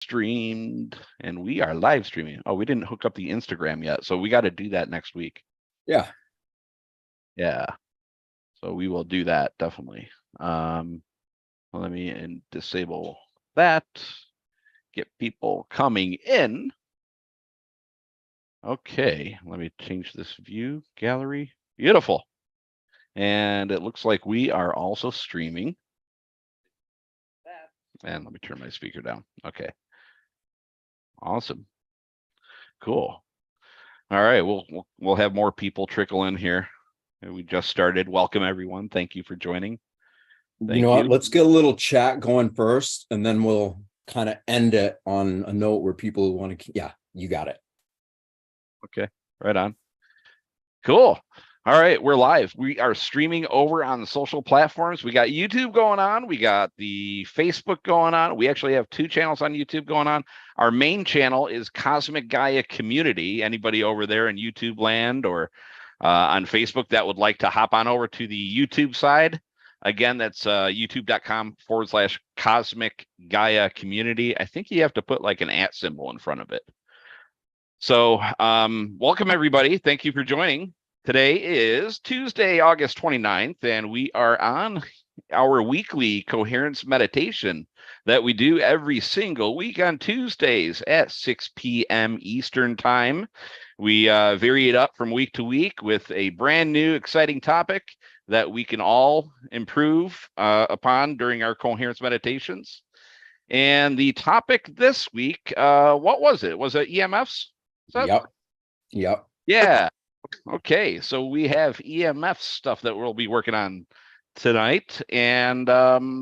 streamed and we are live streaming. Oh, we didn't hook up the Instagram yet, so we got to do that next week. Yeah. So we will do that definitely. Let me disable that. Get people coming in. Okay, let me change this view gallery. Beautiful. And it looks like we are also streaming. And let me turn my speaker down. Okay. Awesome. Cool. All right, we'll have more people trickle in here. We just started. Welcome everyone. Thank you for joining. You know what? Let's get a little chat going first, and then we'll kind of end it on a note where people want to. Yeah, you got it. Okay, right on. Cool. All right, we're live. We are streaming over on the social platforms. We got YouTube going on. We got the Facebook going on. We actually have 2 channels on YouTube going on. Our main channel is Cosmic Gaia Community. Anybody over there in YouTube land or on Facebook that would like to hop on over to the YouTube side. Again, that's youtube.com/Cosmic Gaia Community. I think you have to put like an @ symbol in front of it. So welcome everybody. Thank you for joining. Today is Tuesday, August 29th, and we are on our weekly coherence meditation that we do every single week on Tuesdays at 6 p.m. Eastern Time. We vary it up from week to week with a brand new, exciting topic that we can all improve upon during our coherence meditations. And the topic this week, what was it? Was it EMFs? Yep. Yeah. Okay, so we have EMF stuff that we'll be working on tonight, and I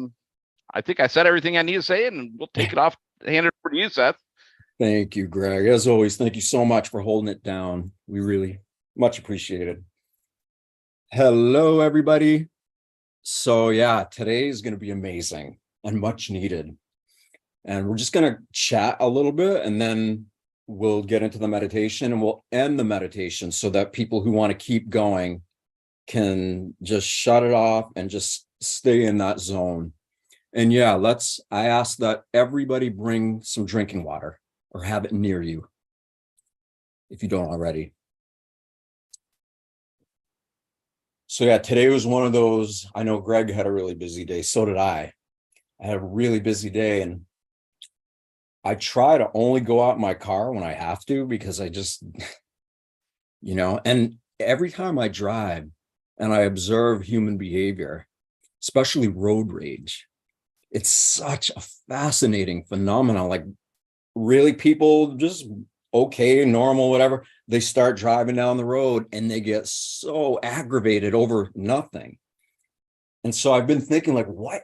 think I said everything I need to say, and we'll take it off, hand it over to you, Seth. Thank you, Greg. As always, thank you so much for holding it down. We really much appreciate it. Hello, everybody. So yeah, today is going to be amazing and much needed. And we're just going to chat a little bit, and then we'll get into the meditation, and we'll end the meditation so that people who want to keep going can just shut it off and just stay in that zone. And yeah, I ask that everybody bring some drinking water or have it near you if you don't already. So yeah, today was one of those. I know Greg had a really busy day. So did I. I had a really busy day, and I try to only go out in my car when I have to, because I just, and every time I drive and I observe human behavior, especially road rage, it's such a fascinating phenomenon. Like, really, people just okay, normal, whatever, they start driving down the road and they get so aggravated over nothing. And so I've been thinking, like, what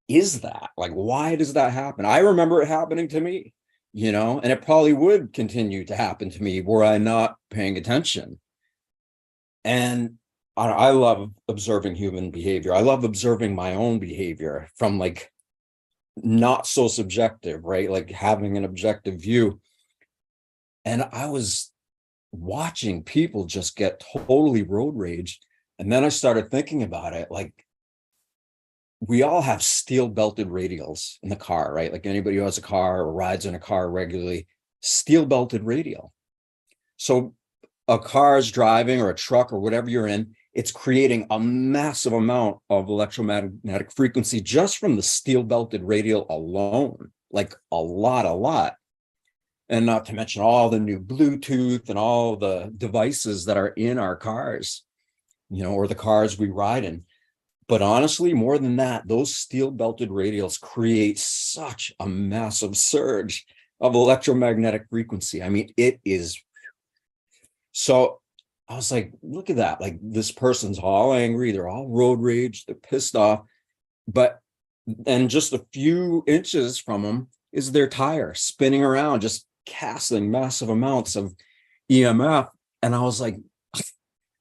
is that? Like, why does that happen? I remember it happening to me, and it probably would continue to happen to me were I not paying attention. And I love observing human behavior. I love observing my own behavior from like not so subjective, right? Like having an objective view. And I was watching people just get totally road rage. And then I started thinking about it, like, we all have steel belted radials in the car, right? Like anybody who has a car or rides in a car regularly, steel belted radial. So a car is driving, or a truck or whatever you're in, it's creating a massive amount of electromagnetic frequency just from the steel belted radial alone, like a lot. And not to mention all the new Bluetooth and all the devices that are in our cars, or the cars we ride in. But honestly, more than that, those steel belted radials create such a massive surge of electromagnetic frequency. I mean, it is. So I was like, look at that. Like, this person's all angry. They're all road rage. They're pissed off. And just a few inches from them is their tire spinning around, just casting massive amounts of EMF. And I was like,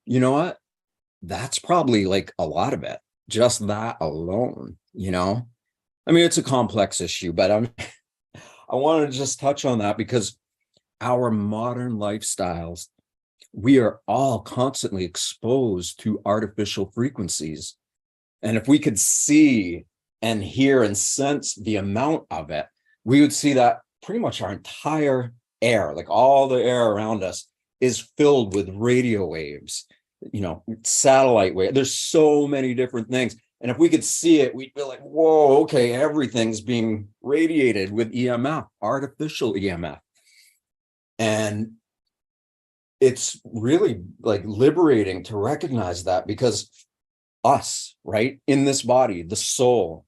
you know what? That's probably like a lot of it. Just that alone, I mean, it's a complex issue, but I wanted to just touch on that because our modern lifestyles, we are all constantly exposed to artificial frequencies. And if we could see and hear and sense the amount of it, we would see that pretty much our entire air, like all the air around us, is filled with radio waves, satellite waves. There's so many different things. And if we could see it, we'd be like, whoa, okay, everything's being radiated with EMF, artificial EMF. And it's really like liberating to recognize that, because us, right, in this body, the soul,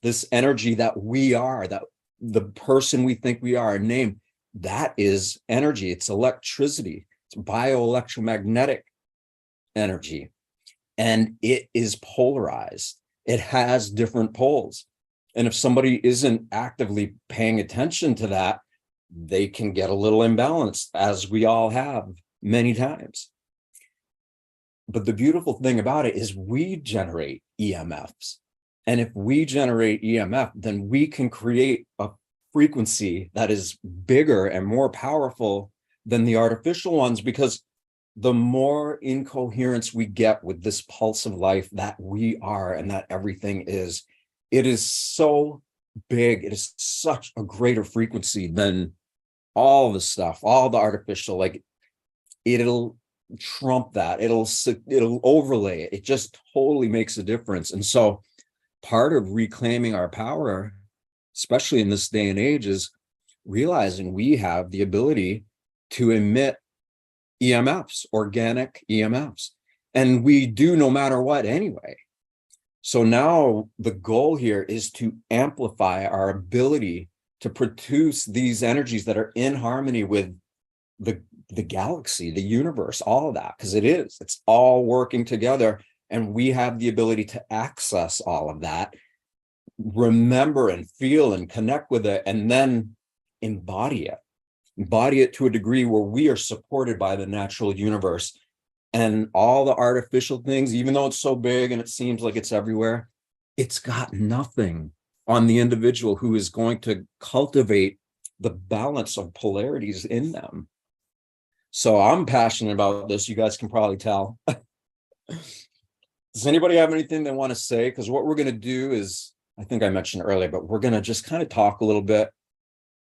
this energy that we are, that the person we think we are, name, that is energy. It's electricity. It's bioelectromagnetic energy. And it is polarized. It has different poles. And if somebody isn't actively paying attention to that, they can get a little imbalanced, as we all have many times. But the beautiful thing about it is we generate EMFs. And if we generate EMF, then we can create a frequency that is bigger and more powerful than the artificial ones, because the more in coherence we get with this pulse of life that we are and that everything is, it is so big. It is such a greater frequency than all the stuff, all the artificial. Like, it'll trump that. It'll overlay it. It just totally makes a difference. And so part of reclaiming our power, especially in this day and age, is realizing we have the ability to emit EMFs, organic EMFs, and we do no matter what anyway. So now the goal here is to amplify our ability to produce these energies that are in harmony with the galaxy, the universe, all of that, because it's all working together, and we have the ability to access all of that, remember and feel and connect with it, and then embody it to a degree where we are supported by the natural universe. And all the artificial things, even though it's so big and it seems like it's everywhere, it's got nothing on the individual who is going to cultivate the balance of polarities in them. So I'm passionate about this. You guys can probably tell. Does anybody have anything they want to say? Because what we're going to do is, I think I mentioned earlier, but we're going to just kind of talk a little bit,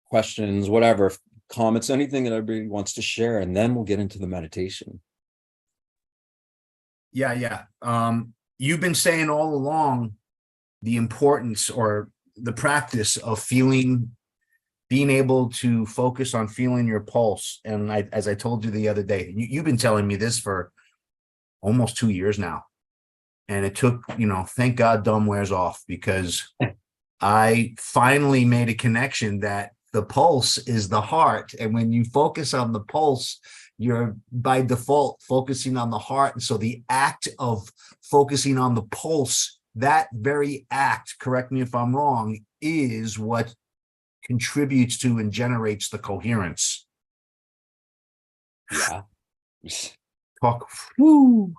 questions, whatever, comments, anything that everybody wants to share, and then we'll get into the meditation. Yeah. You've been saying all along the importance or the practice of being able to focus on feeling your pulse. And as I told you the other day, you've been telling me this for almost 2 years now. And it took, thank God dumb wears off, because I finally made a connection that the pulse is the heart. And when you focus on the pulse, you're by default focusing on the heart. And so the act of focusing on the pulse, that very act, correct me if I'm wrong, is what contributes to and generates the coherence. Yeah. Talk. Woo.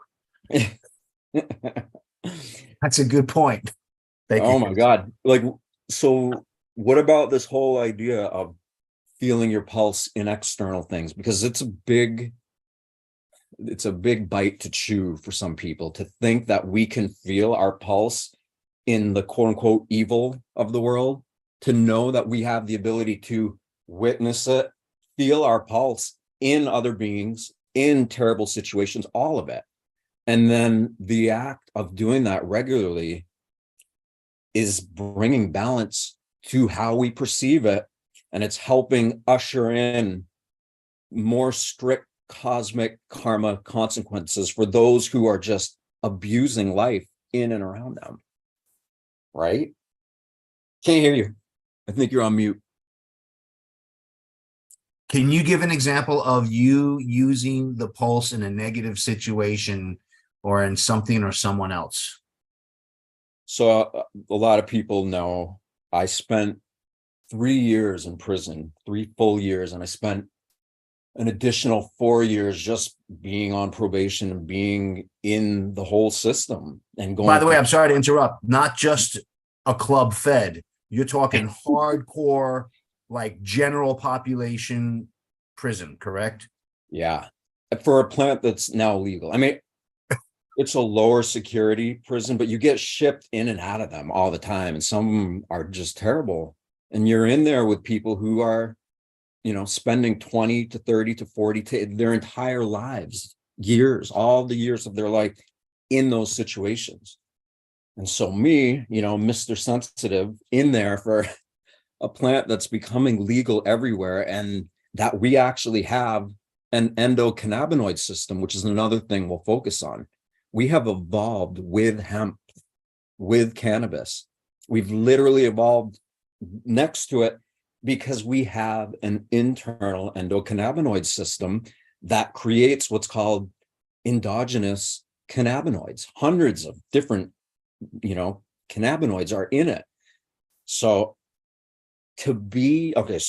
That's a good point. Thank you. Oh my God. Like, so what about this whole idea of feeling your pulse in external things? Because it's a big bite to chew for some people, to think that we can feel our pulse in the quote unquote evil of the world, to know that we have the ability to witness it, feel our pulse in other beings, in terrible situations, all of it. And then the act of doing that regularly is bringing balance to how we perceive it. And it's helping usher in more strict cosmic karma consequences for those who are just abusing life in and around them. Right? Can't hear you. I think you're on mute. Can you give an example of you using the pulse in a negative situation or in something or someone else? So a lot of people know I spent 3 years in prison, 3 full years, and I spent an additional 4 years just being on probation and being in the whole system. And going. By the way, I'm sorry to interrupt. Not just a club fed. You're talking hardcore, like general population prison, correct? Yeah. For a plant that's now legal. I mean, it's a lower security prison, but you get shipped in and out of them all the time. And some of them are just terrible And you're in there with people who are, spending 20 to 30 to 40 to their entire lives, years, all the years of their life in those situations. And so me, Mr. Sensitive, in there for a plant that's becoming legal everywhere, and that we actually have an endocannabinoid system, which is another thing we'll focus on. We have evolved with hemp, with cannabis. We've literally evolved next to it because we have an internal endocannabinoid system that creates what's called endogenous cannabinoids. Hundreds of different, cannabinoids are in it. So so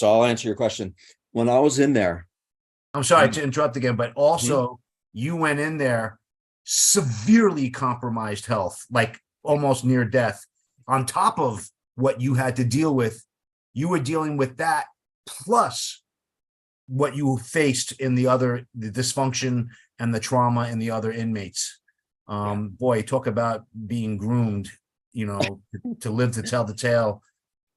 I'll answer your question. When I was in there, I'm sorry to interrupt again, but also you went in there severely compromised health, like almost near death. On top of what you had to deal with, you were dealing with that plus what you faced in the dysfunction and the trauma in the other inmates. Boy, talk about being groomed, to live to tell the tale.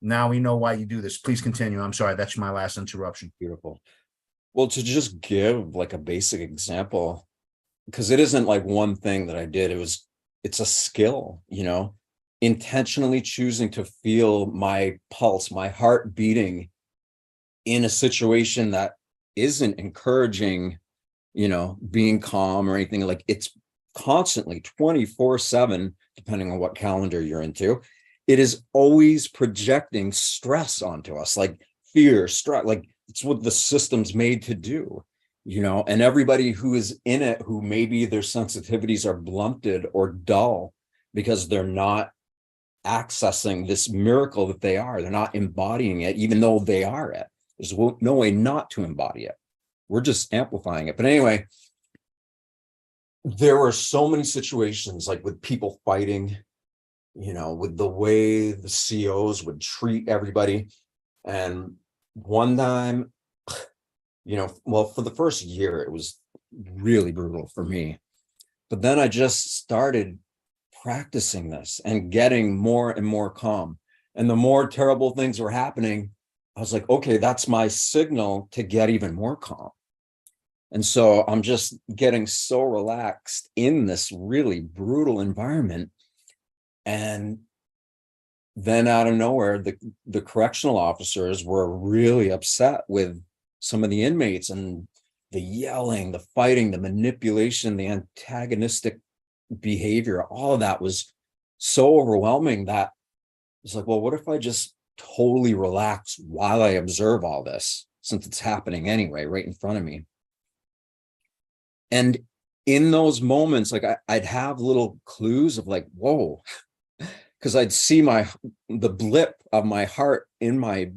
Now we know why you do this. Please continue. I'm sorry. That's my last interruption. Beautiful. Well, to just give like a basic example, because it isn't like one thing that I did. It's a skill, intentionally choosing to feel my pulse, my heart beating in a situation that isn't encouraging, being calm or anything. Like, it's constantly 24/7, depending on what calendar you're into. It is always projecting stress onto us, like fear, stress, like it's what the system's made to do, and everybody who is in it, who maybe their sensitivities are blunted or dull because they're not accessing this miracle that they are. They're not embodying it, even though they are it. There's no way not to embody it. We're just amplifying it. But anyway, there were so many situations, like with people fighting, with the way the COs would treat everybody. And one time, well, for the first year, it was really brutal for me. But then I just started practicing this and getting more and more calm. And the more terrible things were happening, I was like, okay, that's my signal to get even more calm. And so I'm just getting so relaxed in this really brutal environment. And then out of nowhere, the correctional officers were really upset with some of the inmates, and the yelling, the fighting, the manipulation, the antagonistic behavior, all of that was so overwhelming that it's like, well, what if I just totally relax while I observe all this, since it's happening anyway, right in front of me? And in those moments, like I'd have little clues of like, whoa, because I'd see the blip of my heart in my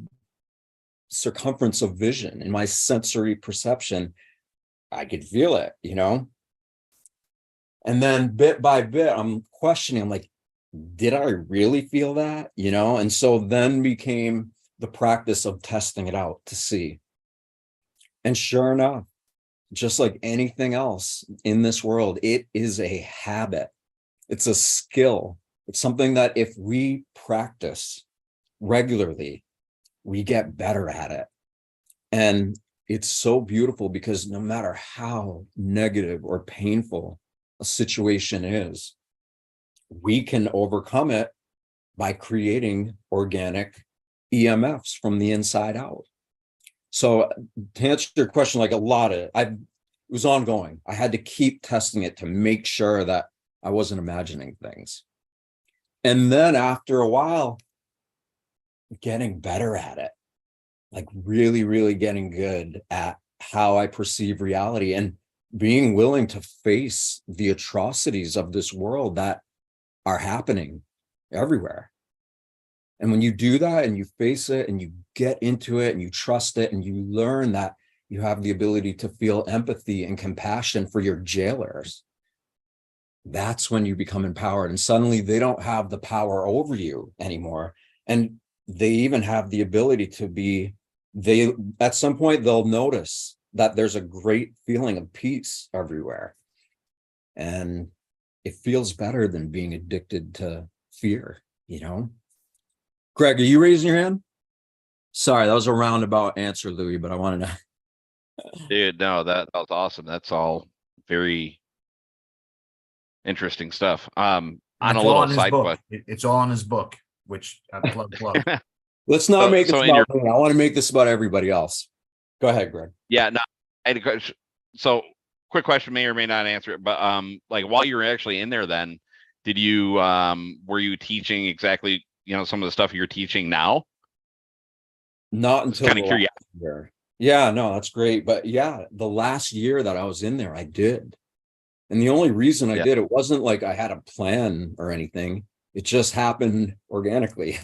circumference of vision, in my sensory perception. I could feel it, And then bit by bit, I'm questioning, I'm like, did I really feel that? And so then became the practice of testing it out to see. And sure enough, just like anything else in this world, it is a habit. It's a skill. It's something that if we practice regularly, we get better at it. And it's so beautiful because no matter how negative or painful a situation is, we can overcome it by creating organic EMFs from the inside out. So to answer your question, like it was ongoing. I had to keep testing it to make sure that I wasn't imagining things. And then after a while, getting better at it, like really, really getting good at how I perceive reality and being willing to face the atrocities of this world that are happening everywhere. And when you do that and you face it and you get into it and you trust it and you learn that you have the ability to feel empathy and compassion for your jailers, that's when you become empowered. And suddenly they don't have the power over you anymore. And they even have the ability to at some point, they'll notice that there's a great feeling of peace everywhere. And it feels better than being addicted to fear, Greg, are you raising your hand? Sorry, that was a roundabout answer, Louis, but I wanted to. Dude, no, that was awesome. That's all very interesting stuff. On That's a all little in his side book. quest. It's all in his book, which I plug. Let's not make this So in your about me. I want to make this about everybody else. Go ahead, Greg. Yeah, no, I had a question. So quick question, may or may not answer it, but like while you were actually in there then, did you were you teaching exactly, some of the stuff you're teaching now? Not Just until kind the of last curious. year. Yeah, no, that's great. But yeah, the last year that I was in there, I did. And the only reason I Yeah. did, it wasn't like I had a plan or anything. It just happened organically.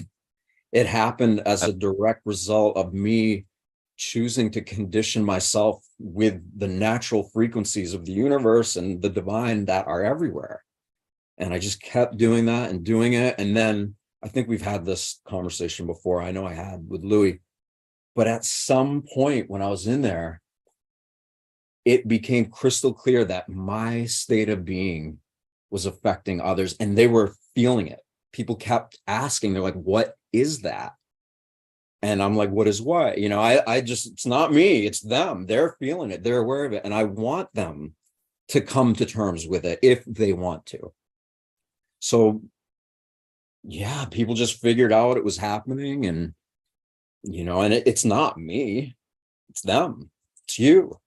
It happened as a direct result of me choosing to condition myself with the natural frequencies of the universe and the divine that are everywhere. And I just kept doing that and doing it. And then I think we've had this conversation before. I know I had with Louis, but at some point when I was in there, it became crystal clear that my state of being was affecting others and they were feeling it. People kept asking, they're like, what is that? And I'm like, what is what? I just, it's not me, it's them. They're feeling it, they're aware of it. And I want them to come to terms with it if they want to. So yeah, people just figured out it was happening and, and it's not me, it's them, it's you.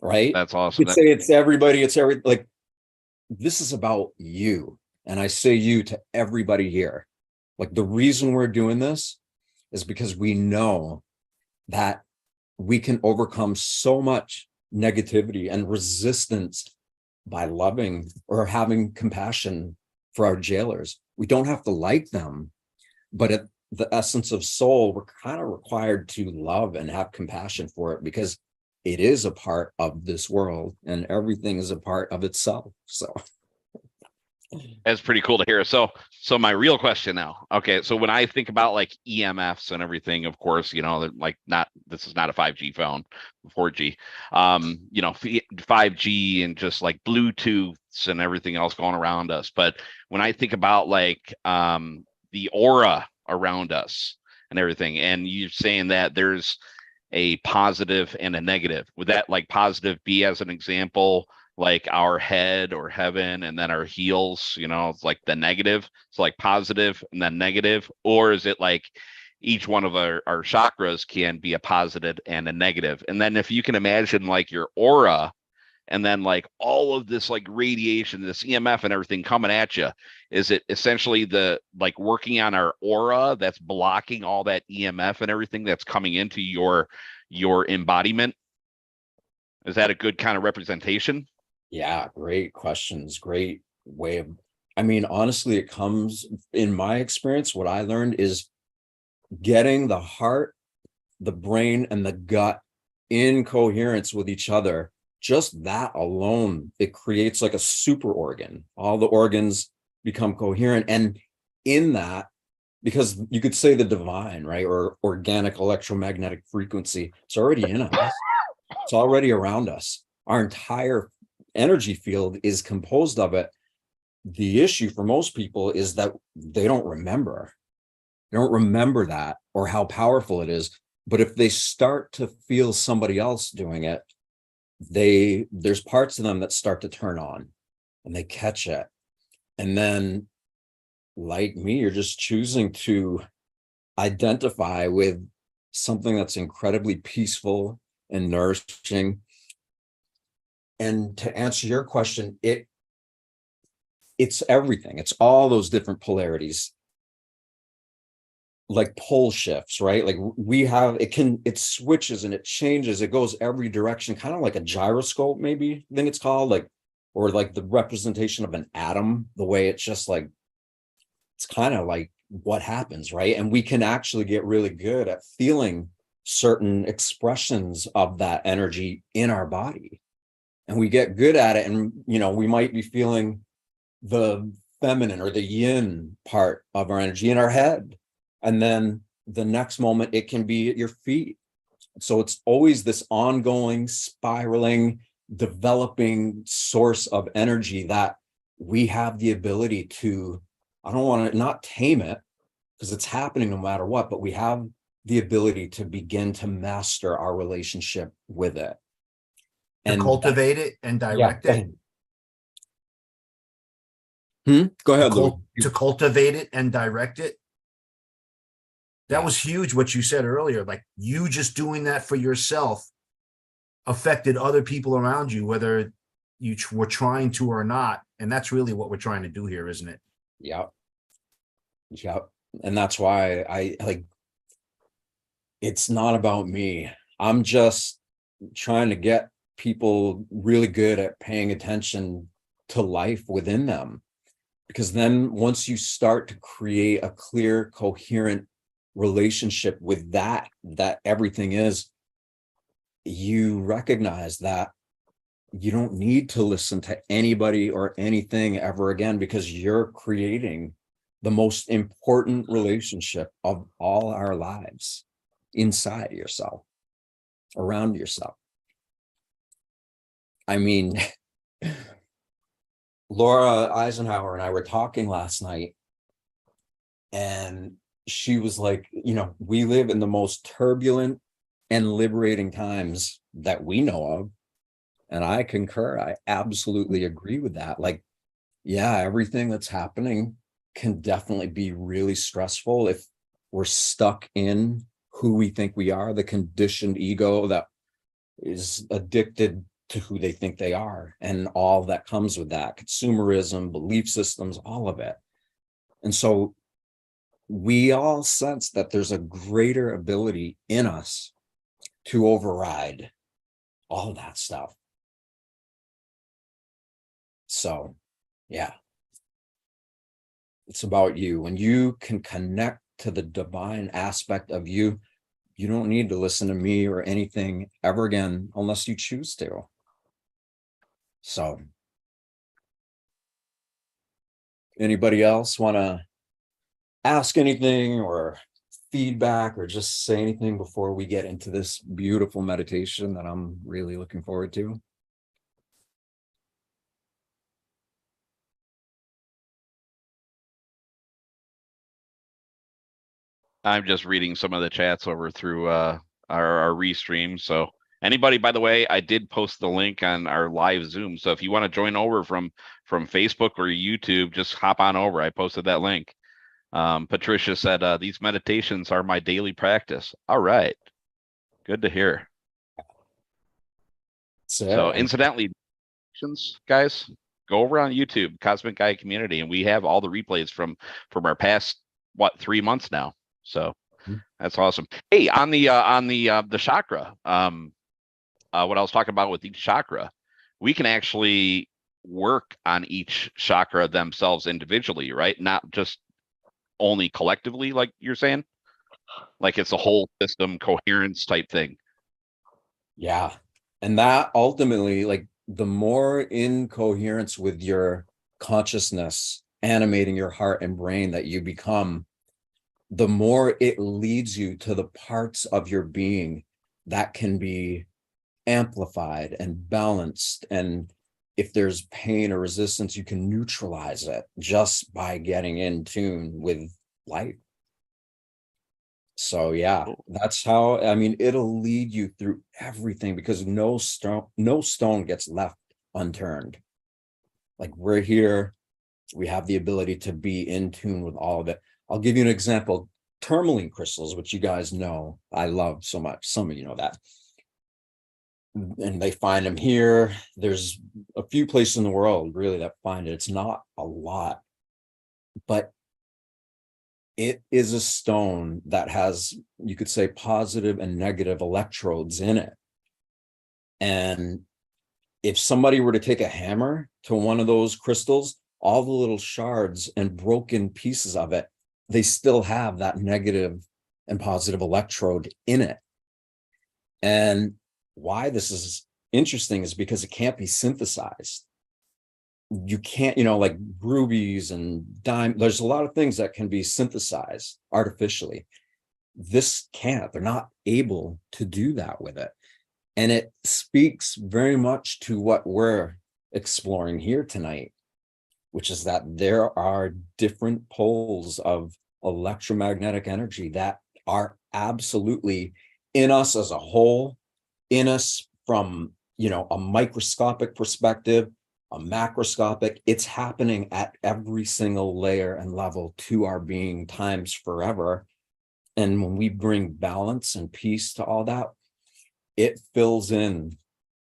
Right? That's You awesome. could say it's everybody, like, this is about you. And I say you to everybody here. Like the reason we're doing this is because we know that we can overcome so much negativity and resistance by loving or having compassion for our jailers. We don't have to like them, but at the essence of soul, we're kind of required to love and have compassion for it because it is a part of this world and everything is a part of itself. So That's pretty cool to hear. So my real question now. Okay, so when I think about like EMFs and everything, of course, like this is not a 5G phone, 4G. 5G and just like Bluetooths and everything else going around us. But when I think about like the aura around us and everything, and you're saying that there's a positive and a negative. Would that like positive be as an example? Like our head or heaven and then our heels, it's like the negative. It's like positive and then negative. Or is it like each one of our chakras can be a positive and a negative? And then if you can imagine like your aura and then like all of this like radiation, this EMF and everything coming at you, is it essentially the like working on our aura that's blocking all that EMF and everything that's coming into your embodiment? Is that a good kind of representation? yeah, great questions. Great way of, honestly, it comes in my experience. What I learned is getting the heart, the brain, and the gut in coherence with each other. Just that alone, it creates like a super organ. All the organs become coherent. And in that, because you could say the divine, right? Or organic electromagnetic frequency, it's already in us. It's already around us. Our entire energy field is composed of it. The issue for most people is that they don't remember. They don't remember that or how powerful it is. But if they start to feel somebody else doing it, there's parts of them that start to turn on and they catch it. And then, like me, you're just choosing to identify with something that's incredibly peaceful and nourishing. And to answer your question, it's everything. It's all those different polarities, like pole shifts, right? Like it switches and it changes. It goes every direction, kind of like a gyroscope, maybe I think it's called, like, or like the representation of an atom, the way it's just like, it's kind of like what happens, right? And we can actually get really good at feeling certain expressions of that energy in our body. And we get good at it. And, we might be feeling the feminine or the yin part of our energy in our head. And then the next moment it can be at your feet. So it's always this ongoing, spiraling, developing source of energy that we have the ability to, I don't want to not tame it because it's happening no matter what, but we have the ability to begin to master our relationship with it. To cultivate it and direct it. Go ahead, Lou. To cultivate it and direct it. That was huge what you said earlier. Like, you just doing that for yourself affected other people around you, whether you were trying to or not. And that's really what we're trying to do here, isn't it? Yep. And that's why I like, it's not about me. I'm just trying to get people really good at paying attention to life within them. Because then once you start to create a clear, coherent relationship with that everything is, you recognize that you don't need to listen to anybody or anything ever again, because you're creating the most important relationship of all our lives inside yourself, around yourself. I mean, Laura Eisenhower and I were talking last night, and she was like, you know, we live in the most turbulent and liberating times that we know of. And I concur. I absolutely agree with that. Like, yeah, everything that's happening can definitely be really stressful if we're stuck in who we think we are, the conditioned ego that is addicted to who they think they are, and all that comes with that, consumerism, belief systems, all of it. And so we all sense that there's a greater ability in us to override all that stuff. So, yeah, it's about you. When you can connect to the divine aspect of you, you don't need to listen to me or anything ever again, unless you choose to. So, anybody else want to ask anything or feedback or just say anything before we get into this beautiful meditation that I'm really looking forward to? I'm just reading some of the chats over through our restream. So anybody, by the way, I did post the link on our live Zoom. So if you want to join over from Facebook or YouTube, just hop on over. I posted that link. Patricia said, these meditations are my daily practice. All right. Good to hear. So incidentally, guys, go over on YouTube, Cosmic Guy Community, and we have all the replays from our past, 3 months now. So that's awesome. Hey, on the chakra, what I was talking about with each chakra, we can actually work on each chakra themselves individually, right? Not just only collectively, like you're saying, like it's a whole system coherence type thing. Yeah. And that ultimately, like, the more in coherence with your consciousness animating your heart and brain that you become, the more it leads you to the parts of your being that can be amplified and balanced. And if there's pain or resistance, you can neutralize it just by getting in tune with light. So yeah, that's how, I mean, it'll lead you through everything, because no stone gets left unturned. Like, we're here, we have the ability to be in tune with all of it. I'll give you an example. Tourmaline crystals, which you guys know I love so much. Some of you know that. And they find them here. There's a few places in the world really that find it. It's not a lot, but it is a stone that has, you could say, positive and negative electrodes in it. And if somebody were to take a hammer to one of those crystals, all the little shards and broken pieces of it, they still have that negative and positive electrode in it. And why this is interesting is because it can't be synthesized. You can't, like rubies and diamonds, there's a lot of things that can be synthesized artificially. This can't, they're not able to do that with it. And it speaks very much to what we're exploring here tonight, which is that there are different poles of electromagnetic energy that are absolutely in us as a whole, in us from, a microscopic perspective, a macroscopic. It's happening at every single layer and level to our being times forever. And when we bring balance and peace to all that, it fills in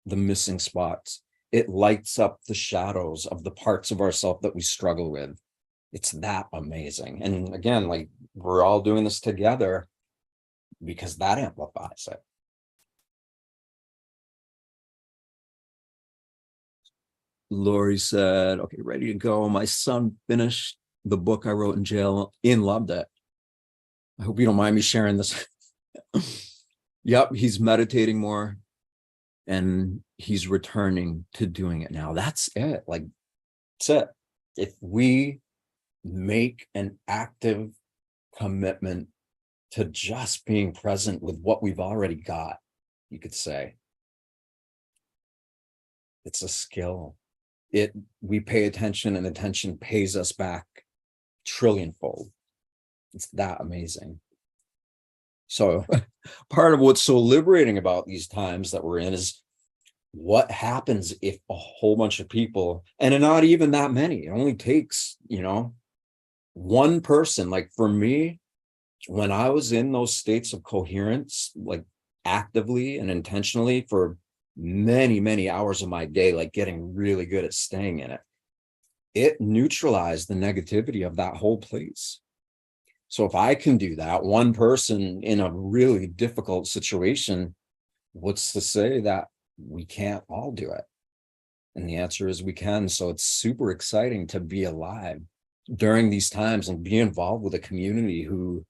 the missing spots. It lights up the shadows of the parts of ourselves that we struggle with. It's that amazing. And again, like, we're all doing this together because that amplifies it. Lori said, okay, ready to go. My son finished the book I wrote in jail and loved it. I hope you don't mind me sharing this. Yep, he's meditating more and he's returning to doing it now. That's it. Like, that's it. If we make an active commitment to just being present with what we've already got, you could say, it's a skill. We pay attention and attention pays us back trillionfold. It's that amazing. So part of what's so liberating about these times that we're in is what happens if a whole bunch of people, and not even that many, it only takes, one person. Like for me, when I was in those states of coherence, like actively and intentionally for many, many hours of my day, like getting really good at staying in it, it neutralized the negativity of that whole place. So if I can do that, one person in a really difficult situation, what's to say that we can't all do it? And the answer is we can. So it's super exciting to be alive during these times and be involved with a community who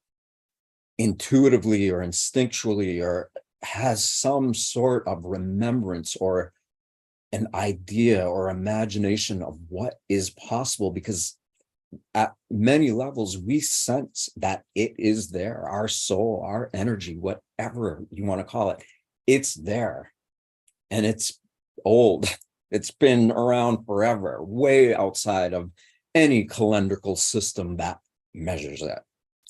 intuitively or instinctually or has some sort of remembrance or an idea or imagination of what is possible, because at many levels we sense that it is there. Our soul, our energy, whatever you want to call it, it's there. And it's old. It's been around forever, way outside of any calendrical system that measures it.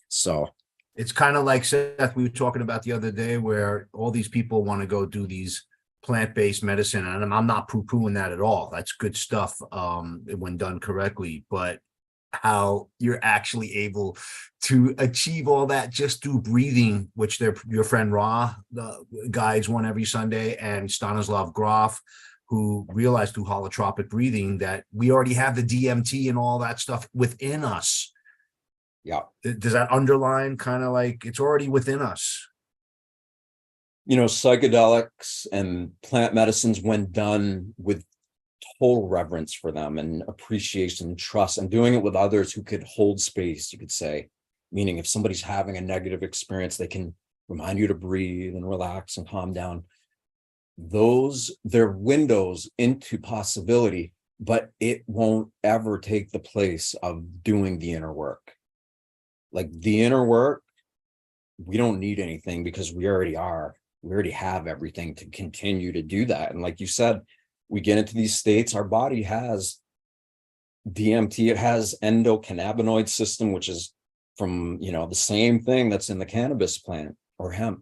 So it's kind of like, Seth, we were talking about the other day, where all these people want to go do these plant-based medicine, and I'm not poo-pooing that at all. That's good stuff when done correctly, but how you're actually able to achieve all that just through breathing, which your friend Ra guides one every Sunday, and Stanislav Grof, who realized through holotropic breathing that we already have the DMT and all that stuff within us. Yeah. Does that underline kind of like it's already within us? Psychedelics and plant medicines, when done with total reverence for them and appreciation and trust, and doing it with others who could hold space, you could say, meaning if somebody's having a negative experience, they can remind you to breathe and relax and calm down. They're windows into possibility, but it won't ever take the place of doing the inner work. Like the inner work, we don't need anything because we already are. We already have everything to continue to do that. And like you said, we get into these states, our body has DMT, it has endocannabinoid system, which is from, the same thing that's in the cannabis plant or hemp.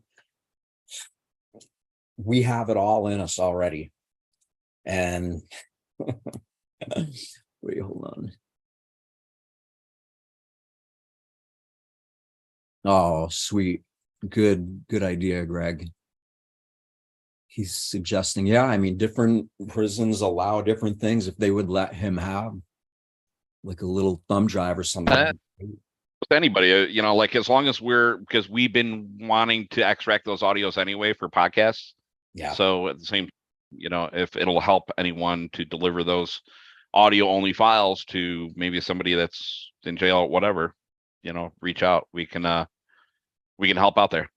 We have it all in us already. And wait, hold on. Oh, sweet. Good idea, Greg. He's suggesting, different prisons allow different things. If they would let him have like a little thumb drive or something. With anybody, like as long as because we've been wanting to extract those audios anyway for podcasts. Yeah. So at the same, if it'll help anyone to deliver those audio only files to maybe somebody that's in jail or whatever, reach out. We can help out there.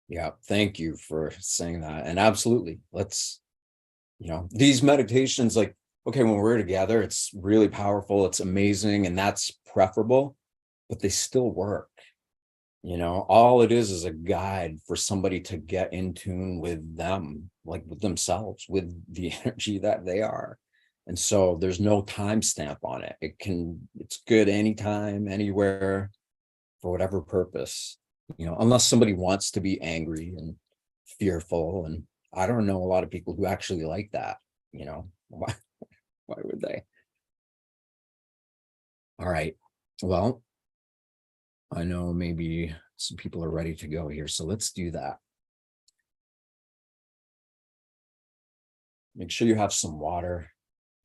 Yeah, thank you for saying that. And absolutely, let's, these meditations, like, okay, when we're together, it's really powerful, it's amazing, and that's preferable, but they still work. All it is a guide for somebody to get in tune with them, like with themselves, with the energy that they are. And so there's no timestamp on it. It's good anytime, anywhere, for whatever purpose. unless somebody wants to be angry and fearful. And I don't know a lot of people who actually like that, why would they? All right. Well, I know maybe some people are ready to go here, so let's do that. Make sure you have some water,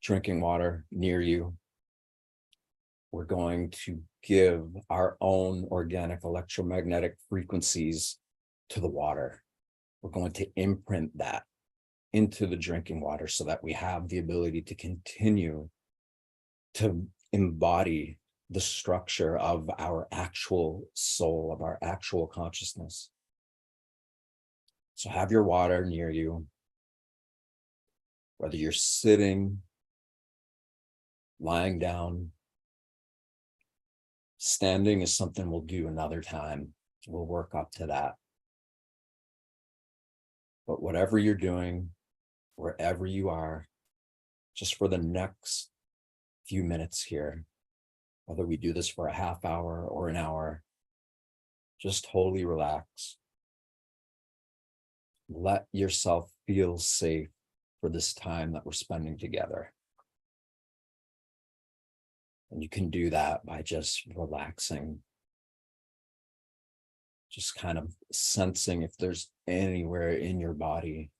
drinking water near you. We're going to give our own organic electromagnetic frequencies to the water. We're going to imprint that into the drinking water so that we have the ability to continue to embody the structure of our actual soul, of our actual consciousness. So have your water near you, whether you're sitting, lying down. Standing is something we'll do another time. We'll work up to that. But whatever you're doing, wherever you are, just for the next few minutes here, whether we do this for a half hour or an hour, just totally relax. Let yourself feel safe for this time that we're spending together. And you can do that by just relaxing, just kind of sensing if there's anywhere in your body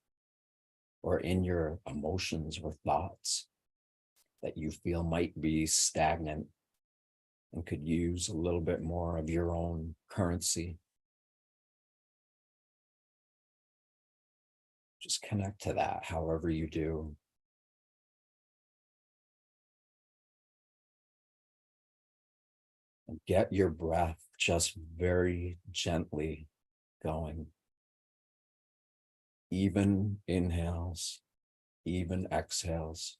or in your emotions or thoughts that you feel might be stagnant and could use a little bit more of your own currency. Just connect to that however you do. And get your breath just very gently going. Even inhales, even exhales.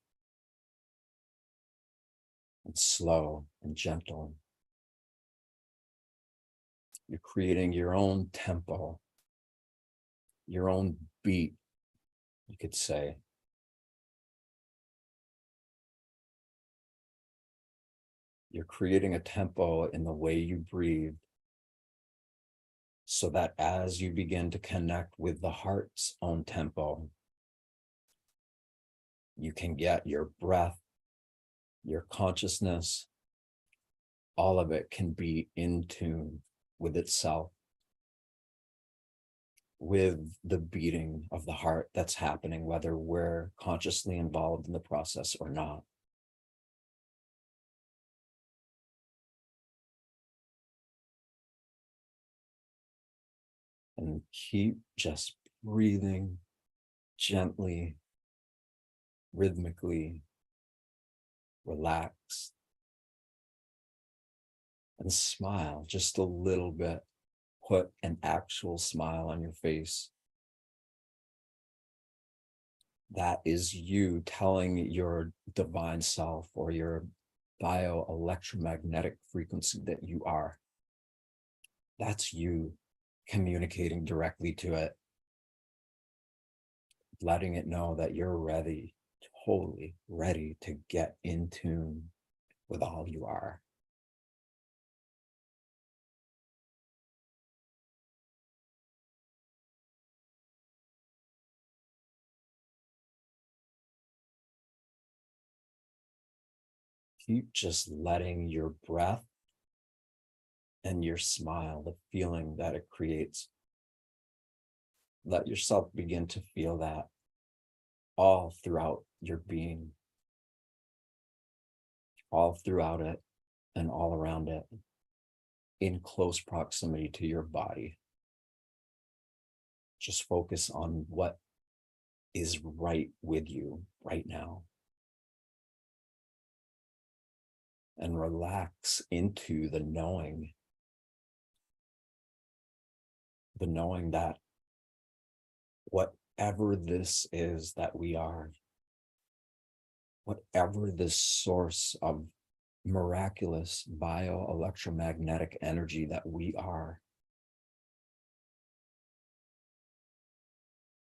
And slow and gentle. You're creating your own tempo, your own beat, you could say. You're creating a tempo in the way you breathe, so that as you begin to connect with the heart's own tempo, you can get your breath, your consciousness, all of it can be in tune with itself, with the beating of the heart that's happening, whether we're consciously involved in the process or not. And keep just breathing gently, rhythmically, relaxed, and smile just a little bit. Put an actual smile on your face. That is you telling your divine self or your bioelectromagnetic frequency that you are. That's you communicating directly to it, letting it know that you're ready, totally ready to get in tune with all you are. Keep just letting your breath and your smile, the feeling that it creates, let yourself begin to feel that all throughout your being, all throughout it and all around it, in close proximity to your body. Just focus on what is right with you right now. And relax into the knowing that whatever this is that we are, whatever this source of miraculous bioelectromagnetic energy that we are,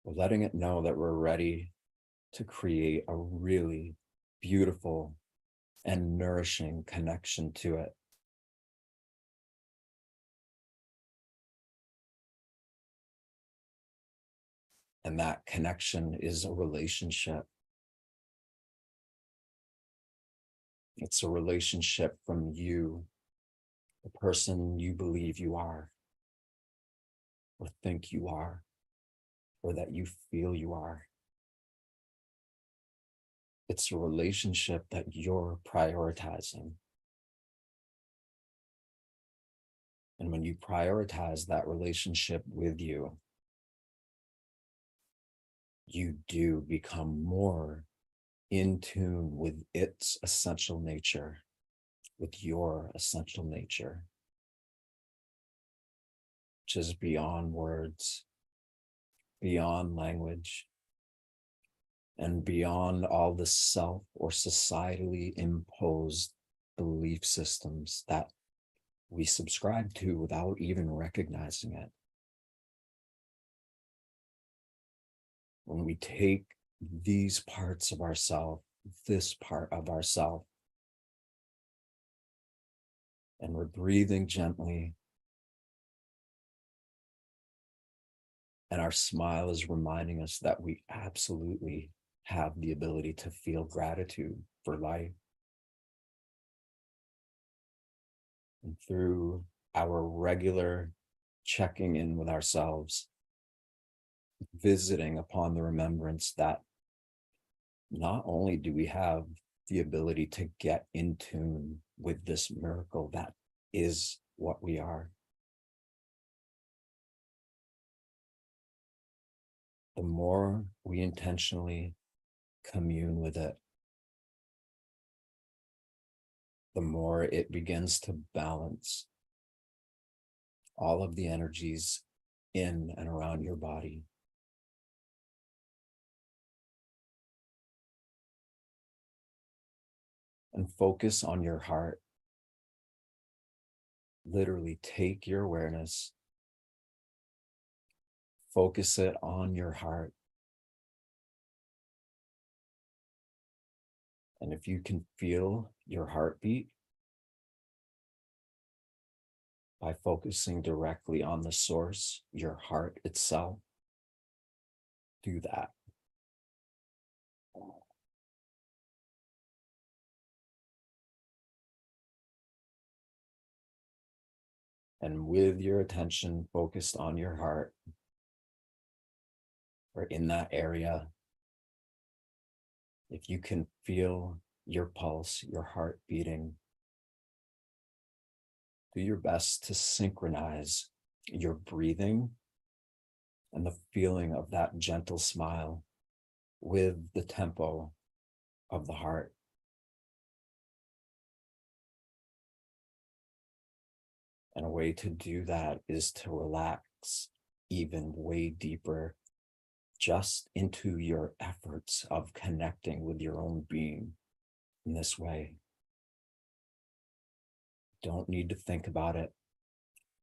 we're letting it know that we're ready to create a really beautiful and nourishing connection to it. And that connection is a relationship. It's a relationship from you, the person you believe you are, or think you are, or that you feel you are. It's a relationship that you're prioritizing. And when you prioritize that relationship with you, you do become more in tune with its essential nature, with your essential nature, which is beyond words, beyond language, and beyond all the self or societally imposed belief systems that we subscribe to without even recognizing it. When we take these parts of ourselves, this part of ourselves, and we're breathing gently, and our smile is reminding us that we absolutely have the ability to feel gratitude for life. And through our regular checking in with ourselves, visiting upon the remembrance that not only do we have the ability to get in tune with this miracle that is what we are, the more we intentionally commune with it, the more it begins to balance all of the energies in and around your body. And focus on your heart. Literally take your awareness, focus it on your heart. And if you can feel your heartbeat by focusing directly on the source, your heart itself, do that. And with your attention focused on your heart, or in that area, if you can feel your pulse, your heart beating, do your best to synchronize your breathing and the feeling of that gentle smile with the tempo of the heart. And a way to do that is to relax even way deeper, just into your efforts of connecting with your own being in this way. Don't need to think about it.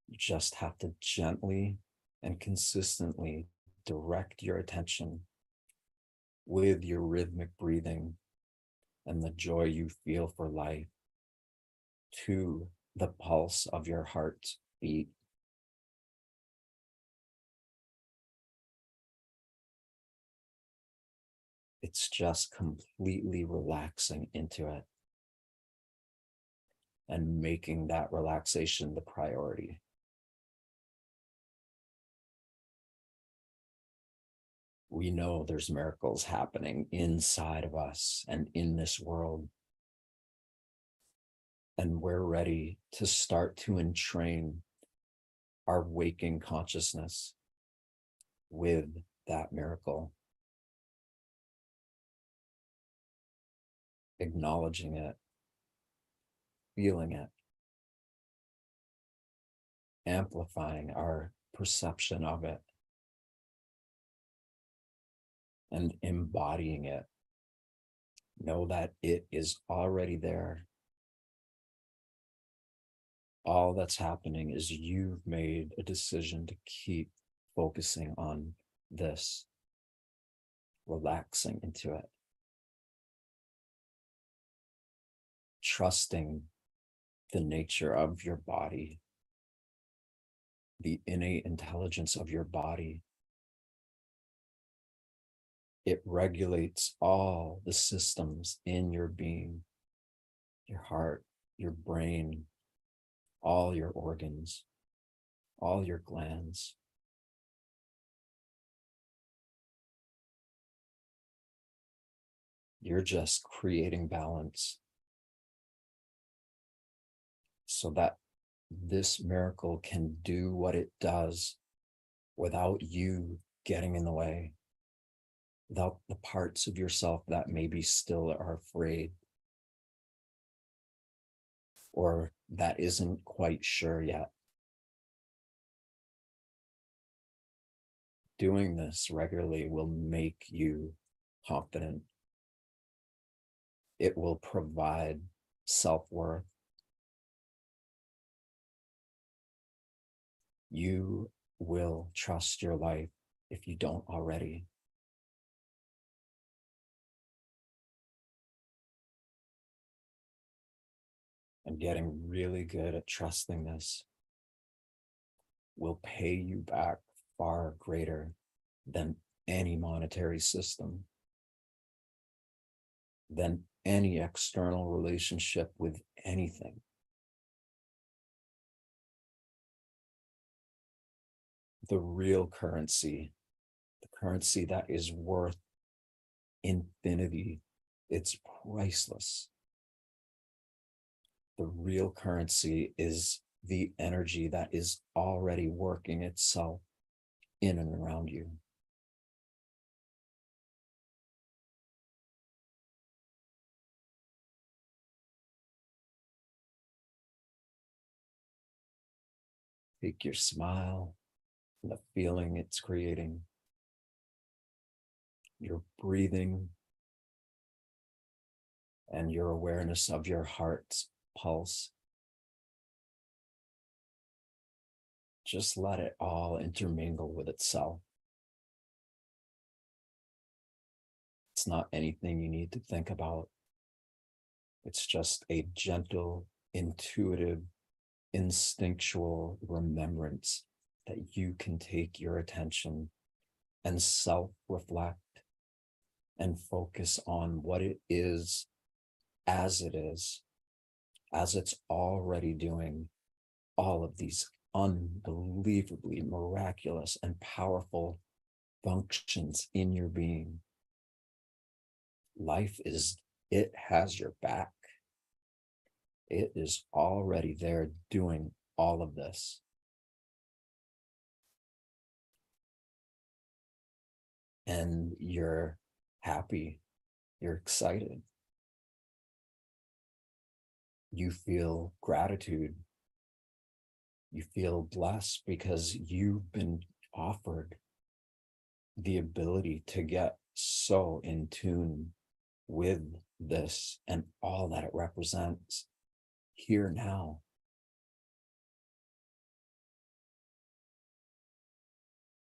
You just have to gently and consistently direct your attention with your rhythmic breathing and the joy you feel for life to the pulse of your heart's beat. It's just completely relaxing into it and making that relaxation the priority. We know there's miracles happening inside of us and in this world. And we're ready to start to entrain our waking consciousness with that miracle, acknowledging it, feeling it, amplifying our perception of it, and embodying it. Know that it is already there. All that's happening is you've made a decision to keep focusing on this, relaxing into it, trusting the nature of your body, the innate intelligence of your body, It regulates all the systems in your being, your heart, your brain, all your organs, all your glands. You're just creating balance so that this miracle can do what it does without you getting in the way, without the parts of yourself that maybe still are afraid or that isn't quite sure yet. Doing this regularly will make you confident. It will provide self-worth. You will trust your life if you don't already. And getting really good at trusting this will pay you back far greater than any monetary system, than any external relationship with anything. The real currency, the currency that is worth infinity, it's priceless. The real currency is the energy that is already working itself in and around you. Take your smile and the feeling it's creating, your breathing, and your awareness of your heart's pulse. Just let it all intermingle with itself. It's not anything you need to think about. It's just a gentle, intuitive, instinctual remembrance that you can take your attention and self-reflect and focus on what it is, as it's already doing all of these unbelievably miraculous and powerful functions in your being. Life it has your back. It is already there doing all of this. And you're happy, you're excited. You feel gratitude. You feel blessed because you've been offered the ability to get so in tune with this and all that it represents here now.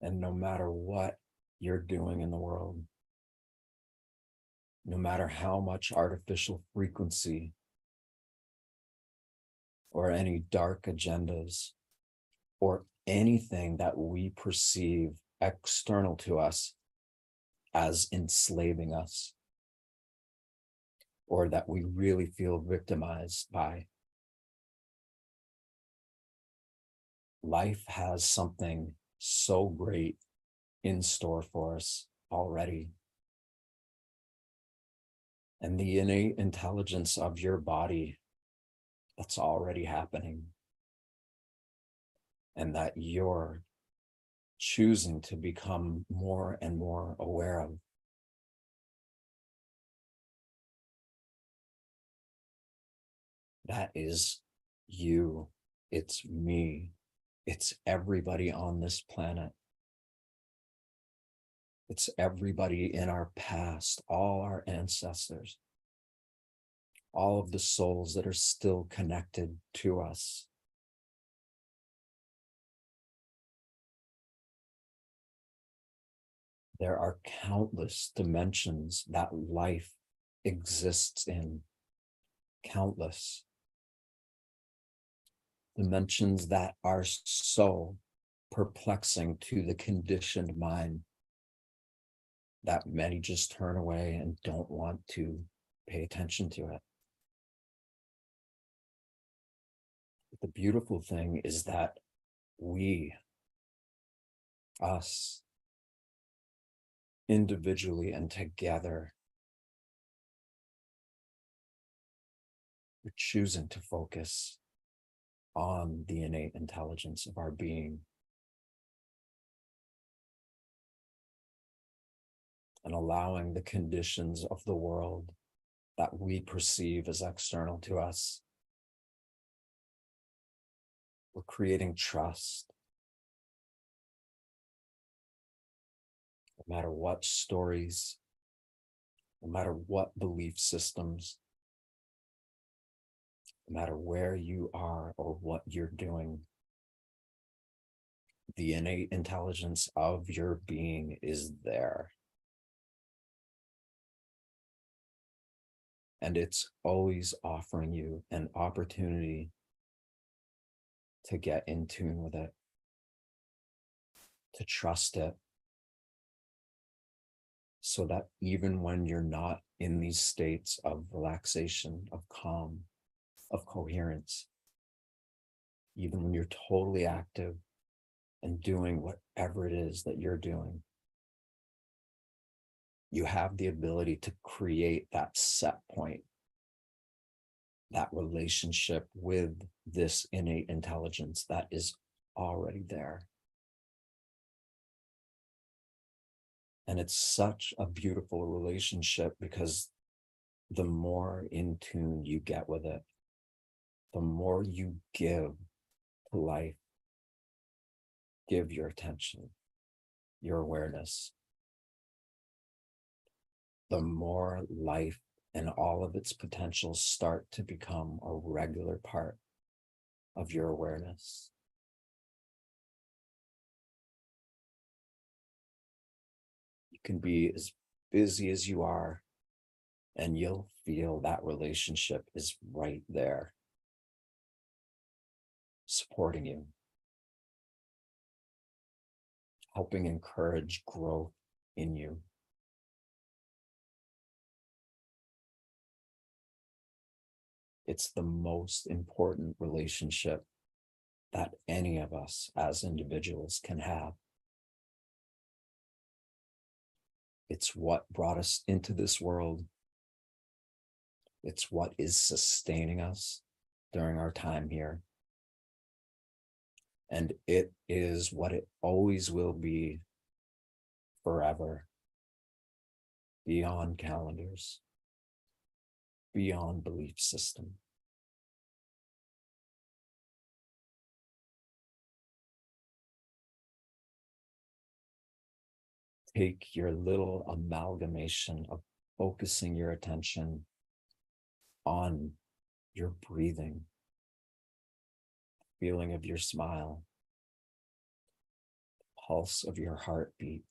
And no matter what you're doing in the world, no matter how much artificial frequency or any dark agendas or anything that we perceive external to us as enslaving us, or that we really feel victimized by. Life has something so great in store for us already. And the innate intelligence of your body, that's already happening. And that you're choosing to become more and more aware of. That is you. It's me. It's everybody on this planet. It's everybody in our past, all our ancestors, all of the souls that are still connected to us. There are countless dimensions that life exists in. Countless dimensions that are so perplexing to the conditioned mind that many just turn away and don't want to pay attention to it. But the beautiful thing is that us, individually and together, we're choosing to focus on the innate intelligence of our being and allowing the conditions of the world that we perceive as external to us. We're creating trust. No matter what stories, no matter what belief systems, no matter where you are or what you're doing, the innate intelligence of your being is there. And it's always offering you an opportunity to get in tune with it, to trust it, so that even when you're not in these states of relaxation, of calm, of coherence, even when you're totally active and doing whatever it is that you're doing, you have the ability to create that set point, that relationship with this innate intelligence that is already there. And it's such a beautiful relationship because the more in tune you get with it, the more you give to life, give your attention, your awareness, the more life and all of its potentials start to become a regular part of your awareness. You can be as busy as you are, and you'll feel that relationship is right there, supporting you, helping encourage growth in you. It's the most important relationship that any of us as individuals can have. It's what brought us into this world. It's what is sustaining us during our time here. And it is what it always will be forever, beyond calendars, beyond belief system. Take your little amalgamation of focusing your attention on your breathing, feeling of your smile, pulse of your heartbeat.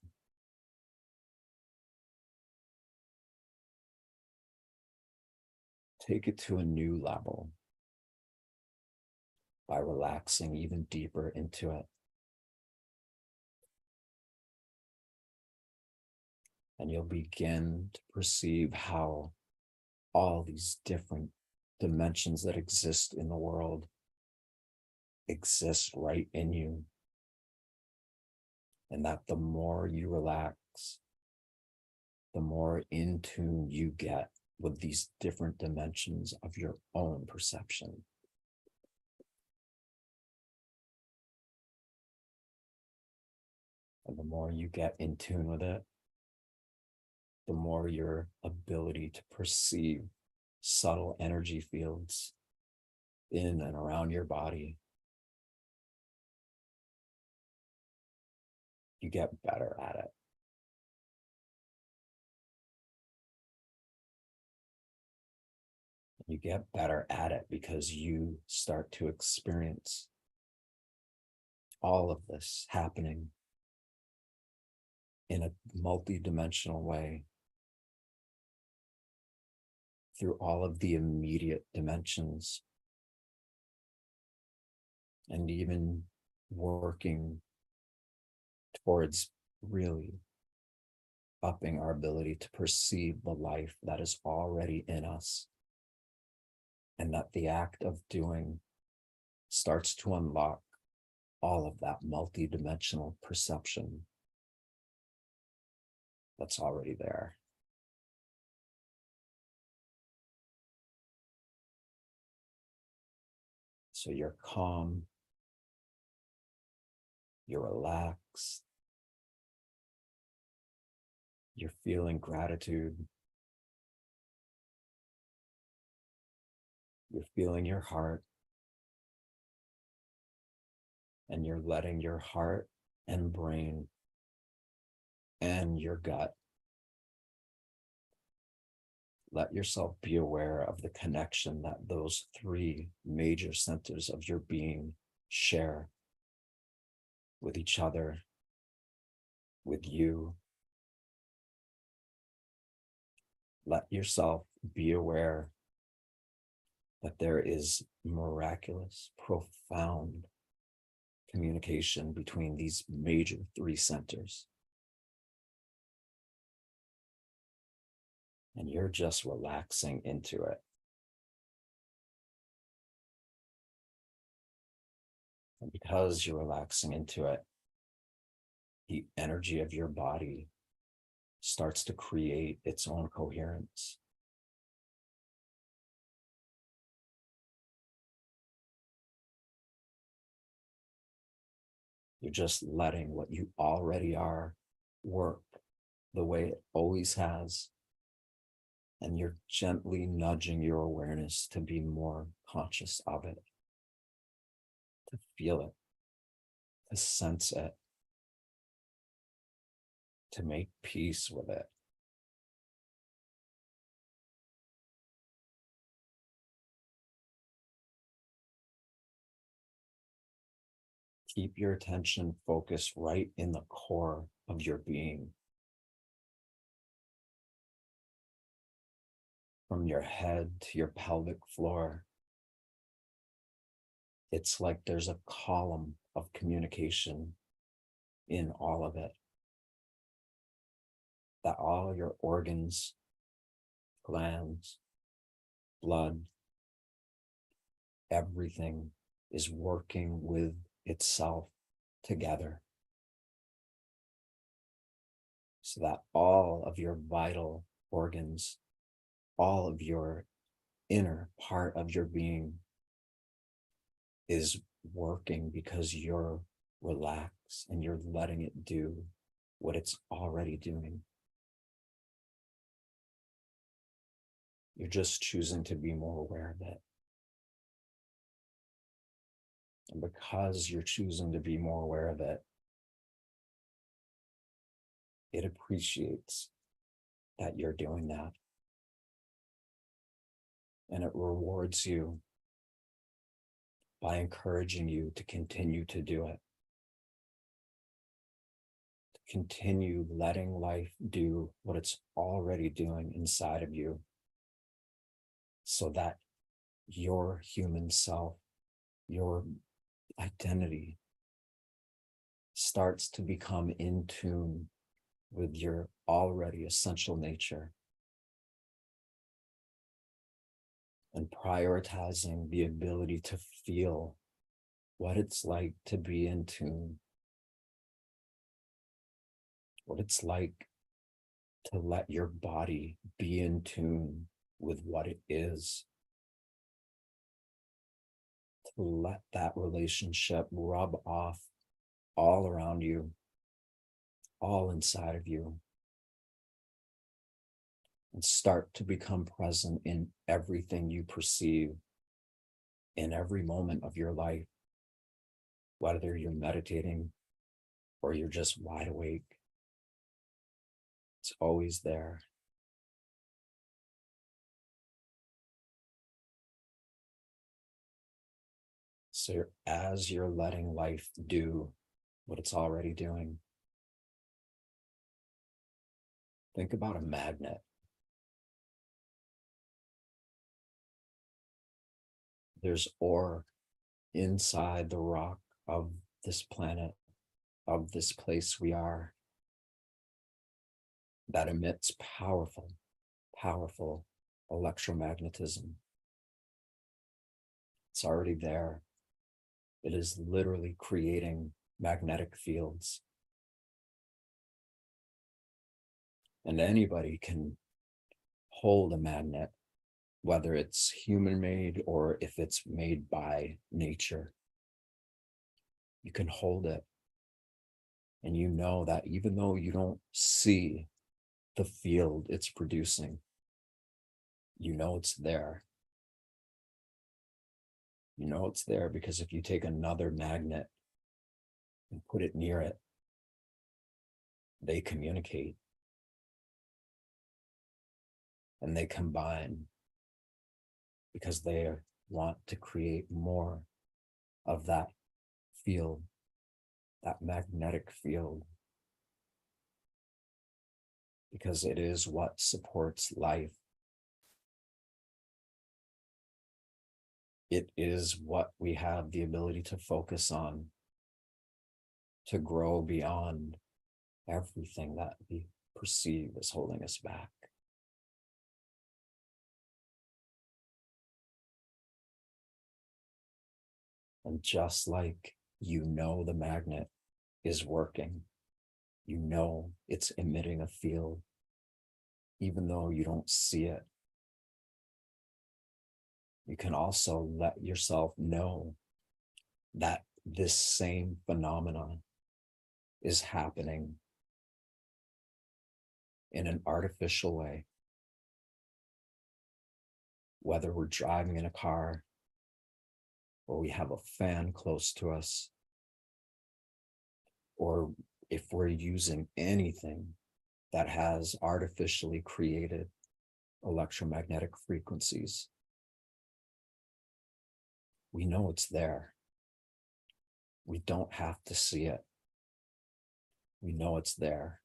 Take it to a new level by relaxing even deeper into it. And you'll begin to perceive how all these different dimensions that exist in the world exist right in you. And that the more you relax, the more in tune you get with these different dimensions of your own perception. And the more you get in tune with it, the more your ability to perceive subtle energy fields in and around your body, you get better at it. You get better at it because you start to experience all of this happening in a multi-dimensional way through all of the immediate dimensions, and even working towards really upping our ability to perceive the life that is already in us. And that the act of doing starts to unlock all of that multidimensional perception that's already there. So you're calm, you're relaxed, you're feeling gratitude, you're feeling your heart, and you're letting your heart and brain and your gut, let yourself be aware of the connection that those three major centers of your being share with each other, with you. Let yourself be aware that there is miraculous, profound communication between these major three centers. And you're just relaxing into it. And because you're relaxing into it, the energy of your body starts to create its own coherence. You're just letting what you already are work the way it always has. And you're gently nudging your awareness to be more conscious of it, to feel it, to sense it, to make peace with it. Keep your attention focused right in the core of your being. From your head to your pelvic floor, it's like there's a column of communication in all of it. That all your organs, glands, blood, everything is working with itself together. So that all of your vital organs, all of your inner part of your being is working because you're relaxed and you're letting it do what it's already doing. You're just choosing to be more aware of it. And because you're choosing to be more aware of it, it appreciates that you're doing that. And it rewards you by encouraging you to continue to do it. To continue letting life do what it's already doing inside of you, so that your human self, your identity, starts to become in tune with your already essential nature, and prioritizing the ability to feel what it's like to be in tune, what it's like to let your body be in tune with what it is, to let that relationship rub off all around you, all inside of you, and start to become present in everything you perceive in every moment of your life, whether you're meditating or you're just wide awake. It's always there. So as you're letting life do what it's already doing, think about a magnet. There's ore inside the rock of this planet, of this place we are. that emits powerful, powerful electromagnetism. It's already there. It is literally creating magnetic fields. And anybody can hold a magnet, whether it's human-made or if it's made by nature. You can hold it. And you know that even though you don't see the field it's producing, you know it's there. You know it's there because if you take another magnet and put it near it, they communicate and they combine because they want to create more of that field, that magnetic field, because it is what supports life. It is what we have the ability to focus on, to grow beyond everything that we perceive as holding us back. And just like you know the magnet is working, you know it's emitting a field, even though you don't see it. You can also let yourself know that this same phenomenon is happening in an artificial way. Whether we're driving in a car or we have a fan close to us, or if we're using anything that has artificially created electromagnetic frequencies, we know it's there. We don't have to see it. We know it's there.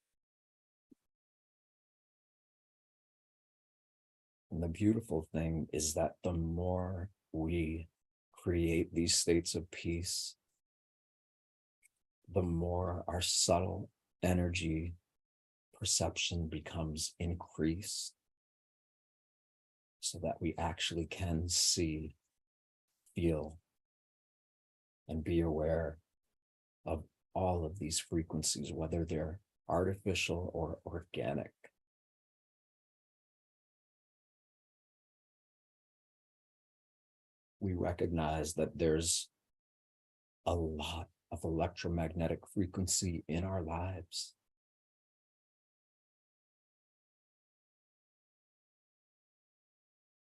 And the beautiful thing is that the more we create these states of peace, the more our subtle energy perception becomes increased, so that we actually can see, feel, and be aware of all of these frequencies, whether they're artificial or organic. We recognize that there's a lot of electromagnetic frequency in our lives.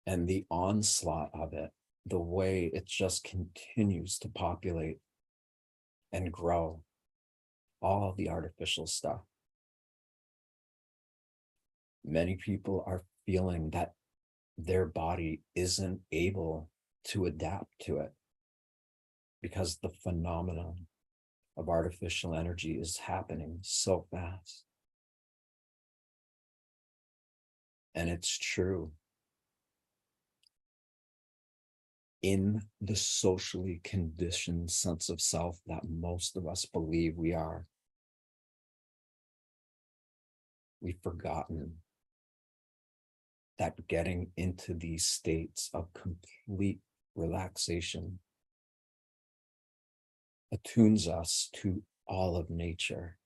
And the onslaught of it, the way it just continues to populate and grow, all the artificial stuff. Many people are feeling that their body isn't able to adapt to it because the phenomenon of artificial energy is happening so fast. And it's true. In the socially conditioned sense of self that most of us believe we are, we've forgotten that getting into these states of complete relaxation attunes us to all of nature.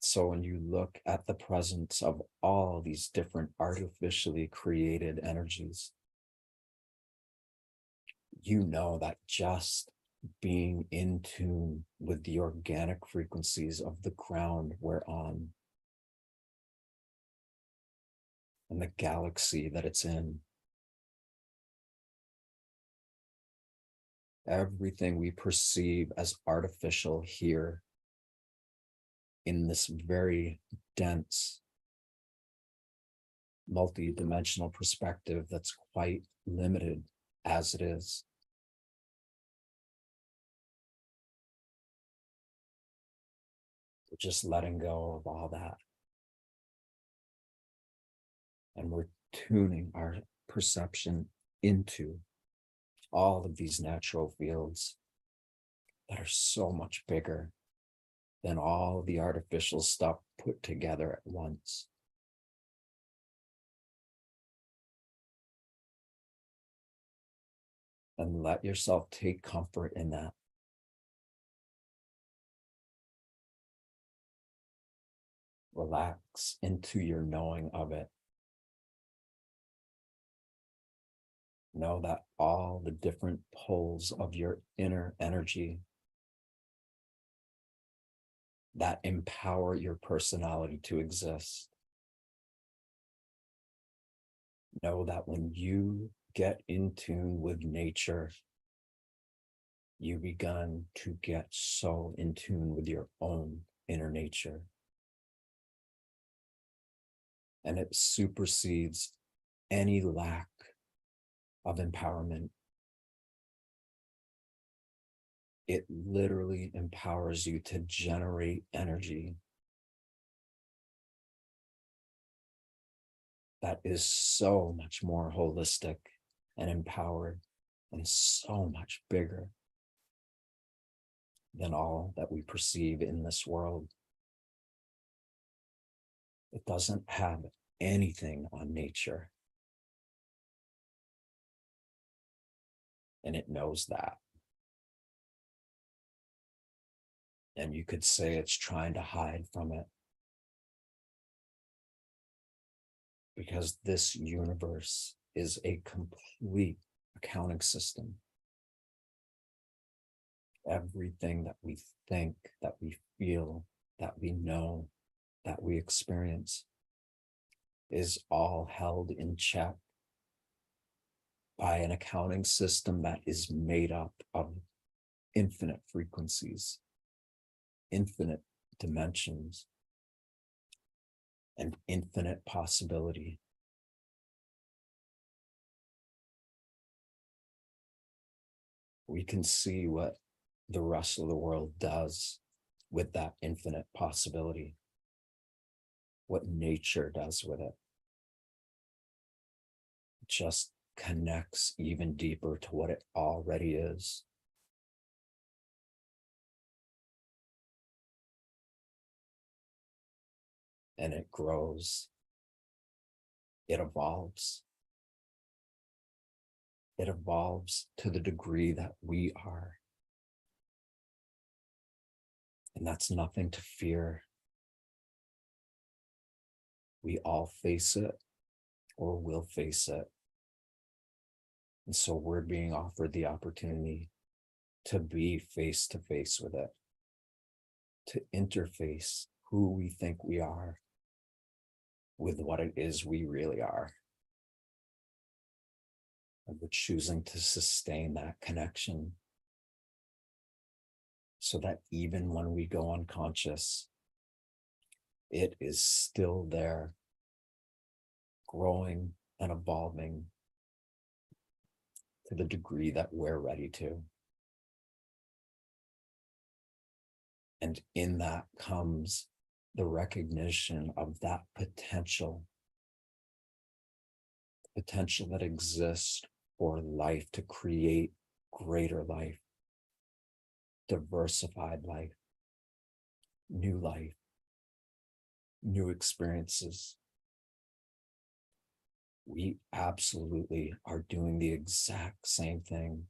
So when you look at the presence of all these different artificially created energies, you know that just being in tune with the organic frequencies of the ground we're on and the galaxy that it's in, everything we perceive as artificial here in this very dense, multi-dimensional perspective that's quite limited as it is. We're just letting go of all that. And we're tuning our perception into all of these natural fields are so much bigger than all the artificial stuff put together at once. And let yourself take comfort in that. Relax into your knowing of it. Know that all the different poles of your inner energy that empower your personality to exist. Know that when you get in tune with nature, you begin to get so in tune with your own inner nature. And it supersedes any lack of empowerment. It literally empowers you to generate energy that is so much more holistic and empowered and so much bigger than all that we perceive in this world. It doesn't have anything on nature. And it knows that. And you could say it's trying to hide from it. Because this universe is a complete accounting system. Everything that we think, that we feel, that we know, that we experience is all held in check by an accounting system that is made up of infinite frequencies, infinite dimensions, and infinite possibility. We can see what the rest of the world does with that infinite possibility, what nature does with it. It just connects even deeper to what it already is. And it grows. It evolves. It evolves to the degree that we are. And that's nothing to fear. We all face it or will face it. And so we're being offered the opportunity to be face to face with it, to interface who we think we are with what it is we really are. And we're choosing to sustain that connection so that even when we go unconscious, it is still there, growing and evolving to the degree that we're ready to. And in that comes the recognition of that potential that exists for life to create greater life, diversified life, new experiences. We absolutely are doing the exact same thing,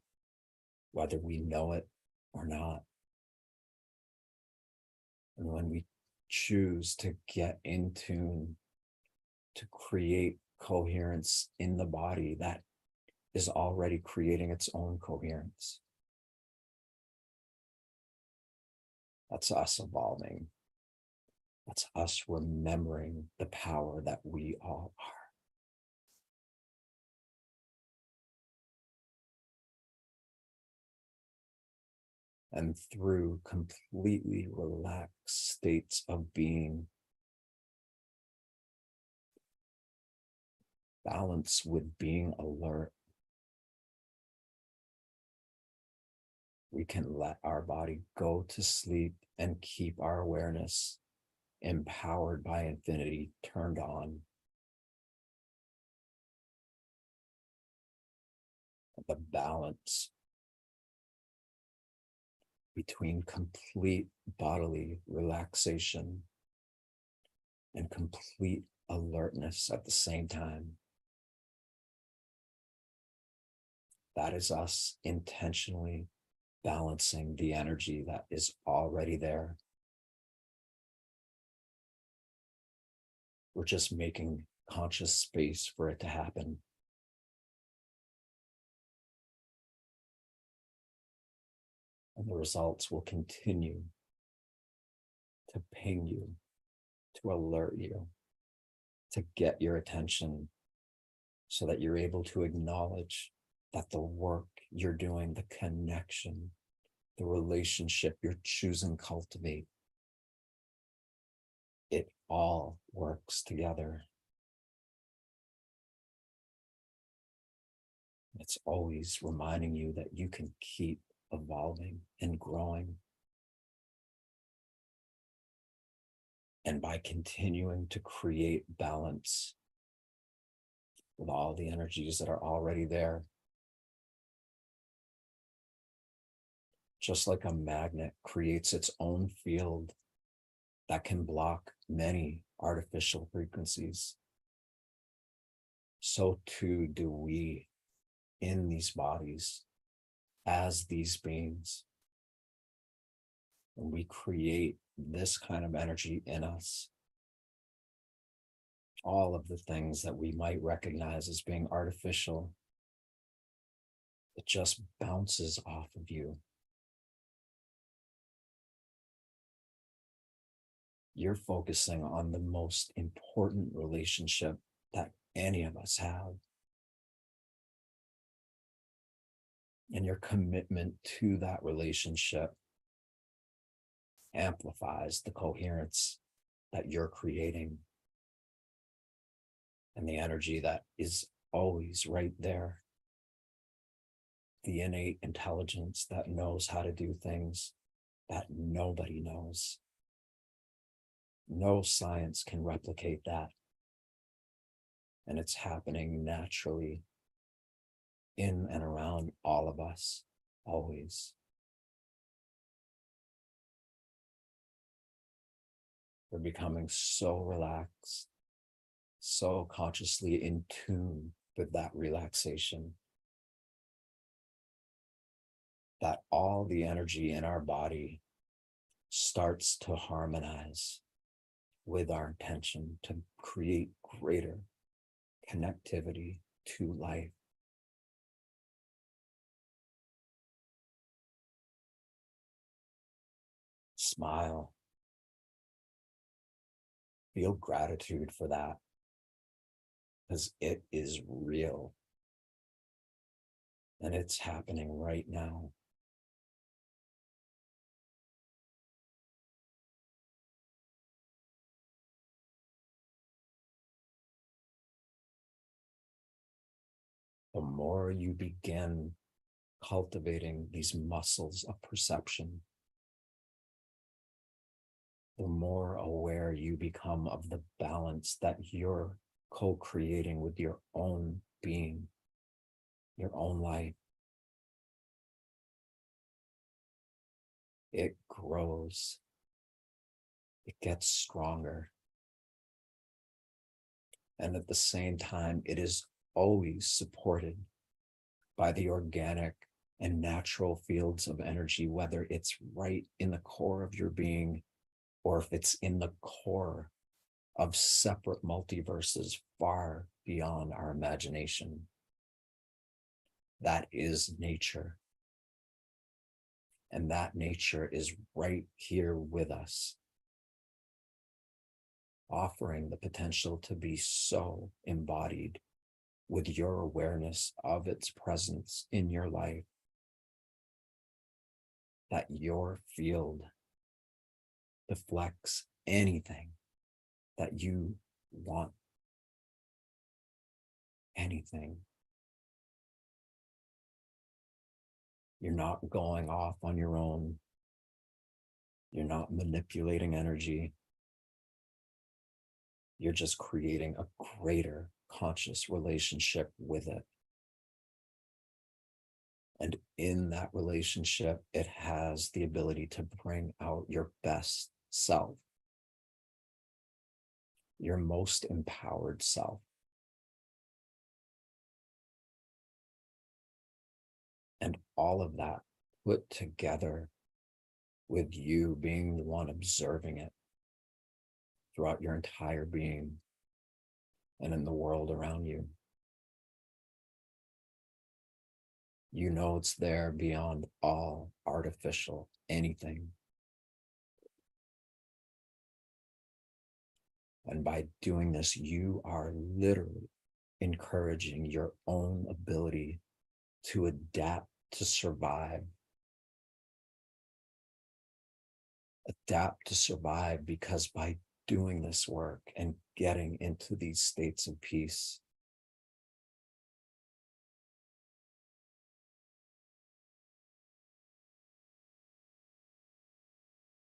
whether we know it or not. And when we choose to get in tune, to create coherence in the body, that is already creating its own coherence. That's us evolving. That's us remembering the power that we all are. And through completely relaxed states of being, balance with being alert, we can let our body go to sleep and keep our awareness empowered by infinity turned on. The balance between complete bodily relaxation and complete alertness at the same time. That is us intentionally balancing the energy that is already there. We're just making conscious space for it to happen. And the results will continue to ping you, to alert you, to get your attention so that you're able to acknowledge that the work you're doing, the connection, the relationship you're choosing to cultivate, it all works together. It's always reminding you that you can keep evolving and growing. And by continuing to create balance with all the energies that are already there, just like a magnet creates its own field that can block many artificial frequencies, so too do we in these bodies as these beings. When we create this kind of energy in us, all of the things that we might recognize as being artificial, it just bounces off of you. You're focusing on the most important relationship that any of us have. And your commitment to that relationship amplifies the coherence that you're creating and the energy that is always right there. The innate intelligence that knows how to do things that nobody knows. No science can replicate that. And it's happening naturally in and around all of us, always. We're becoming so relaxed, so consciously in tune with that relaxation, that all the energy in our body starts to harmonize with our intention to create greater connectivity to life. Smile. Feel gratitude for that, because it is real and it's happening right now. The more you begin cultivating these muscles of perception, the more aware you become of the balance that you're co-creating with your own being, your own life. It grows. It gets stronger. And at the same time, it is always supported by the organic and natural fields of energy, whether it's right in the core of your being or if it's in the core of separate multiverses far beyond our imagination. That is nature. And that nature is right here with us, offering the potential to be so embodied with your awareness of its presence in your life that your field deflects anything that you want. Anything. You're not going off on your own. You're not manipulating energy. You're just creating a greater conscious relationship with it. And in that relationship, it has the ability to bring out your best self, your most empowered self. And all of that put together with you being the one observing it throughout your entire being and in the world around you. You know it's there beyond all artificial anything. And by doing this, you are literally encouraging your own ability to adapt to survive. Adapt to survive, because by doing this work and getting into these states of peace,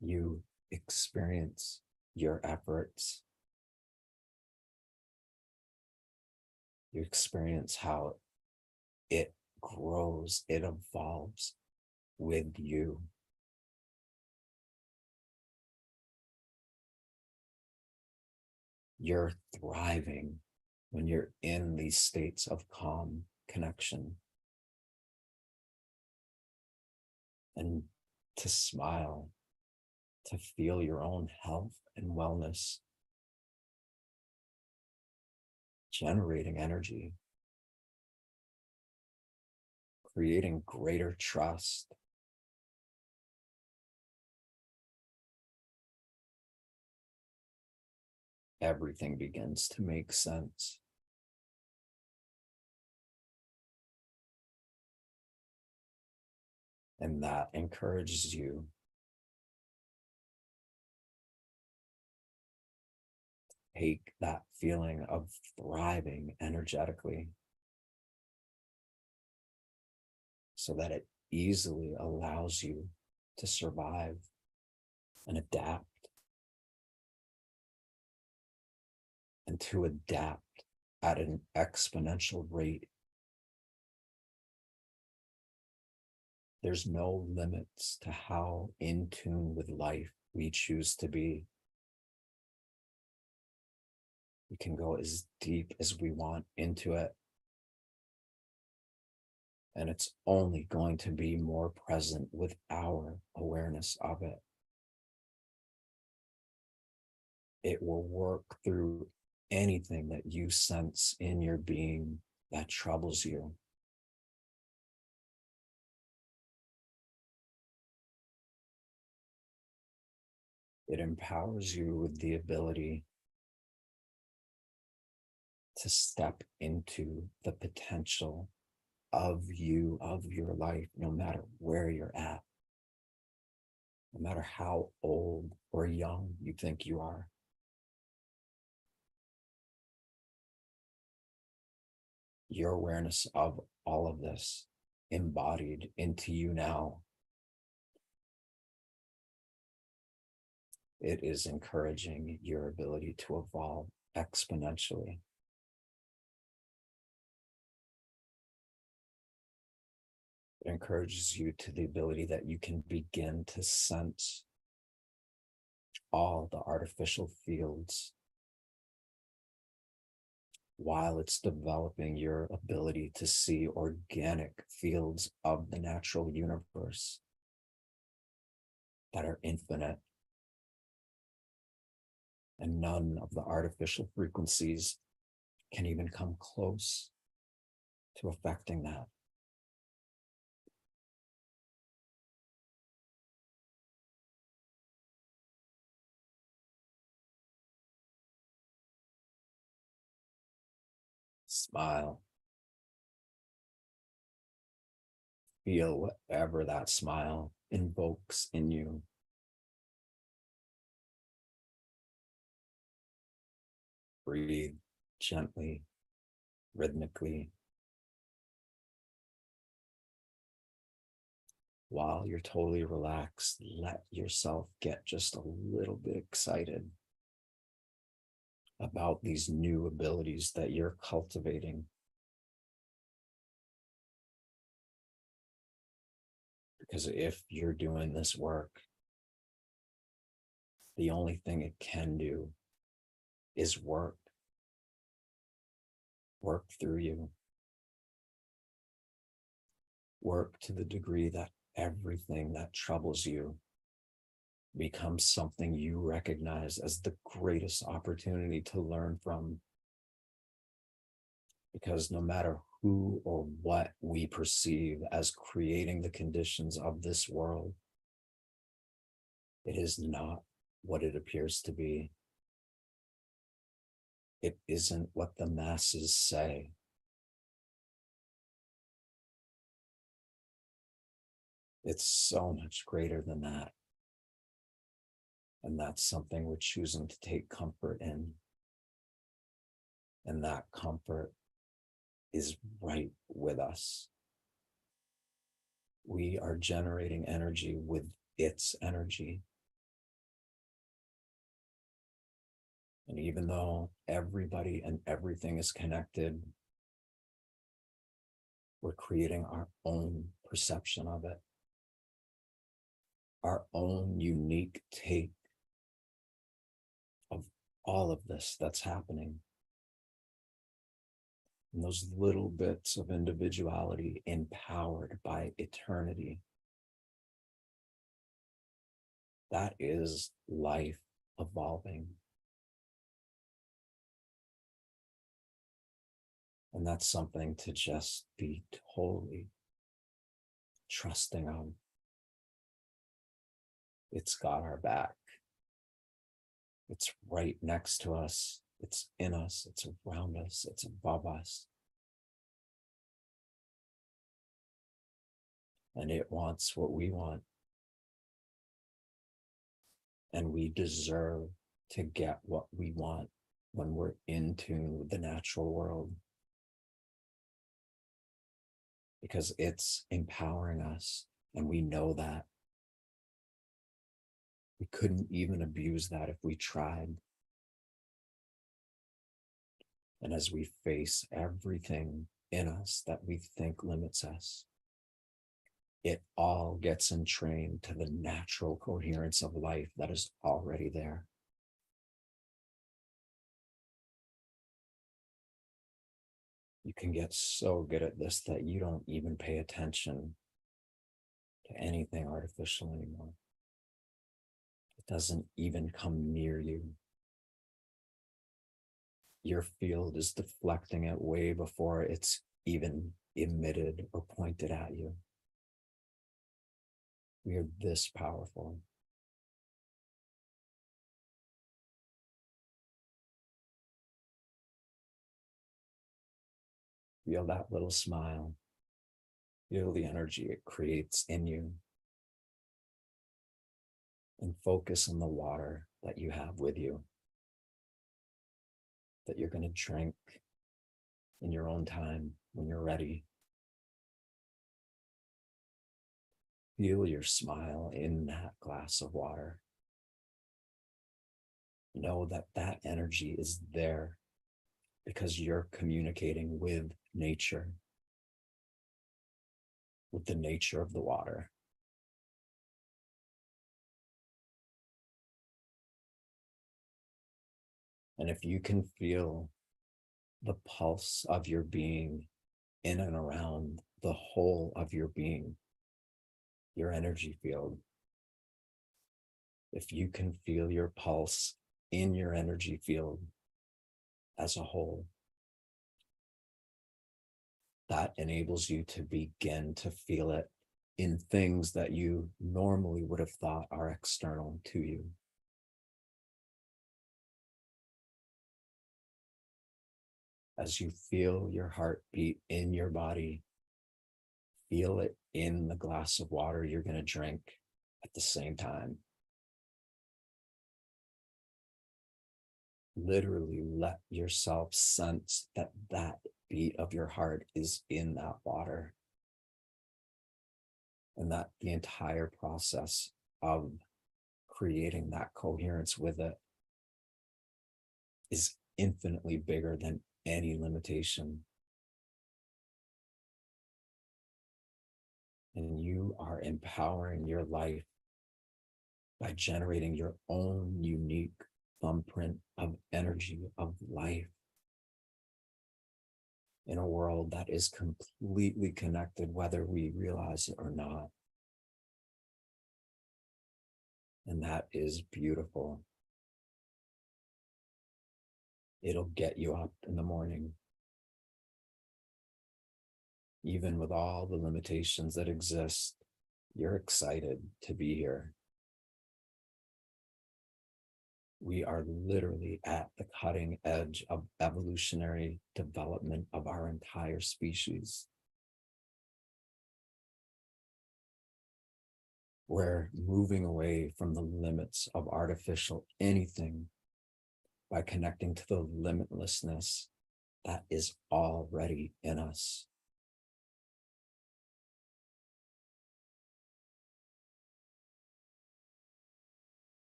you experience your efforts. You experience how it grows, it evolves with you. You're thriving when you're in these states of calm connection. And to smile, to feel your own health and wellness generating energy, creating greater trust. Everything begins to make sense. And that encourages you to take that feeling of thriving energetically so that it easily allows you to survive and adapt, and to adapt at an exponential rate. There's no limits to how in tune with life we choose to be. We can go as deep as we want into it, and it's only going to be more present with our awareness of it. It will work through anything that you sense in your being that troubles you. It empowers you with the ability to step into the potential of you, of your life, no matter where you're at, no matter how old or young you think you are. Your awareness of all of this embodied into you now, it is encouraging your ability to evolve exponentially. It encourages you to the ability that you can begin to sense all the artificial fields while it's developing your ability to see organic fields of the natural universe that are infinite. And none of the artificial frequencies can even come close to affecting that. Smile. Feel whatever that smile invokes in you. Breathe gently, rhythmically. While you're totally relaxed, let yourself get just a little bit excited about these new abilities that you're cultivating. Because if you're doing this work, the only thing it can do is work through you, work to the degree that everything that troubles you becomes something you recognize as the greatest opportunity to learn from. Because no matter who or what we perceive as creating the conditions of this world, it is not what it appears to be. It isn't what the masses say. It's so much greater than that. And that's something we're choosing to take comfort in. And that comfort is right with us. We are generating energy with its energy. And even though everybody and everything is connected, we're creating our own perception of it, our own unique take of all of this that's happening. And those little bits of individuality empowered by eternity. That is life evolving. And that's something to just be totally trusting of. It's got our back. It's right next to us. It's in us. It's around us. It's above us. And it wants what we want. And we deserve to get what we want when we're in tune with the natural world. Because it's empowering us, and we know that. We couldn't even abuse that if we tried. And as we face everything in us that we think limits us, it all gets entrained to the natural coherence of life that is already there. You can get so good at this that you don't even pay attention to anything artificial anymore. It doesn't even come near you. Your field is deflecting it way before it's even emitted or pointed at you. We are this powerful. Feel that little smile. Feel the energy it creates in you. And focus on the water that you have with you, that you're going to drink in your own time when you're ready. Feel your smile in that glass of water. Know that that energy is there because you're communicating with nature, with the nature of the water. And if you can feel the pulse of your being in and around the whole of your being, your energy field, if you can feel your pulse in your energy field as a whole, that enables you to begin to feel it in things that you normally would have thought are external to you. As you feel your heartbeat in your body, feel it in the glass of water you're going to drink at the same time. Literally let yourself sense that that beat of your heart is in that water. And that the entire process of creating that coherence with it is infinitely bigger than any limitation. And you are empowering your life by generating your own unique thumbprint of energy, of life, in a world that is completely connected, whether we realize it or not. And that is beautiful. It'll get you up in the morning, even with all the limitations that exist. You're excited to be here. We are literally at the cutting edge of evolutionary development of our entire species. We're moving away from the limits of artificial anything by connecting to the limitlessness that is already in us.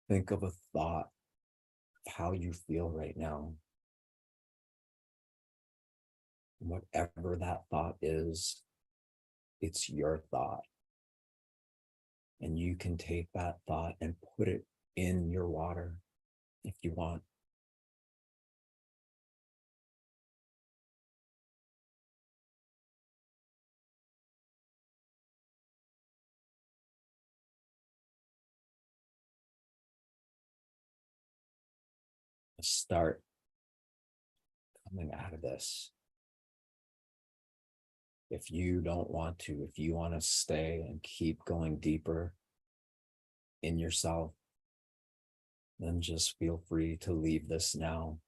Think of a thought of how you feel right now. Whatever that thought is, it's your thought. And you can take that thought and put it in your water if you want. Start coming out of this. If you don't want to, if you want to stay and keep going deeper in yourself, then just feel free to leave this now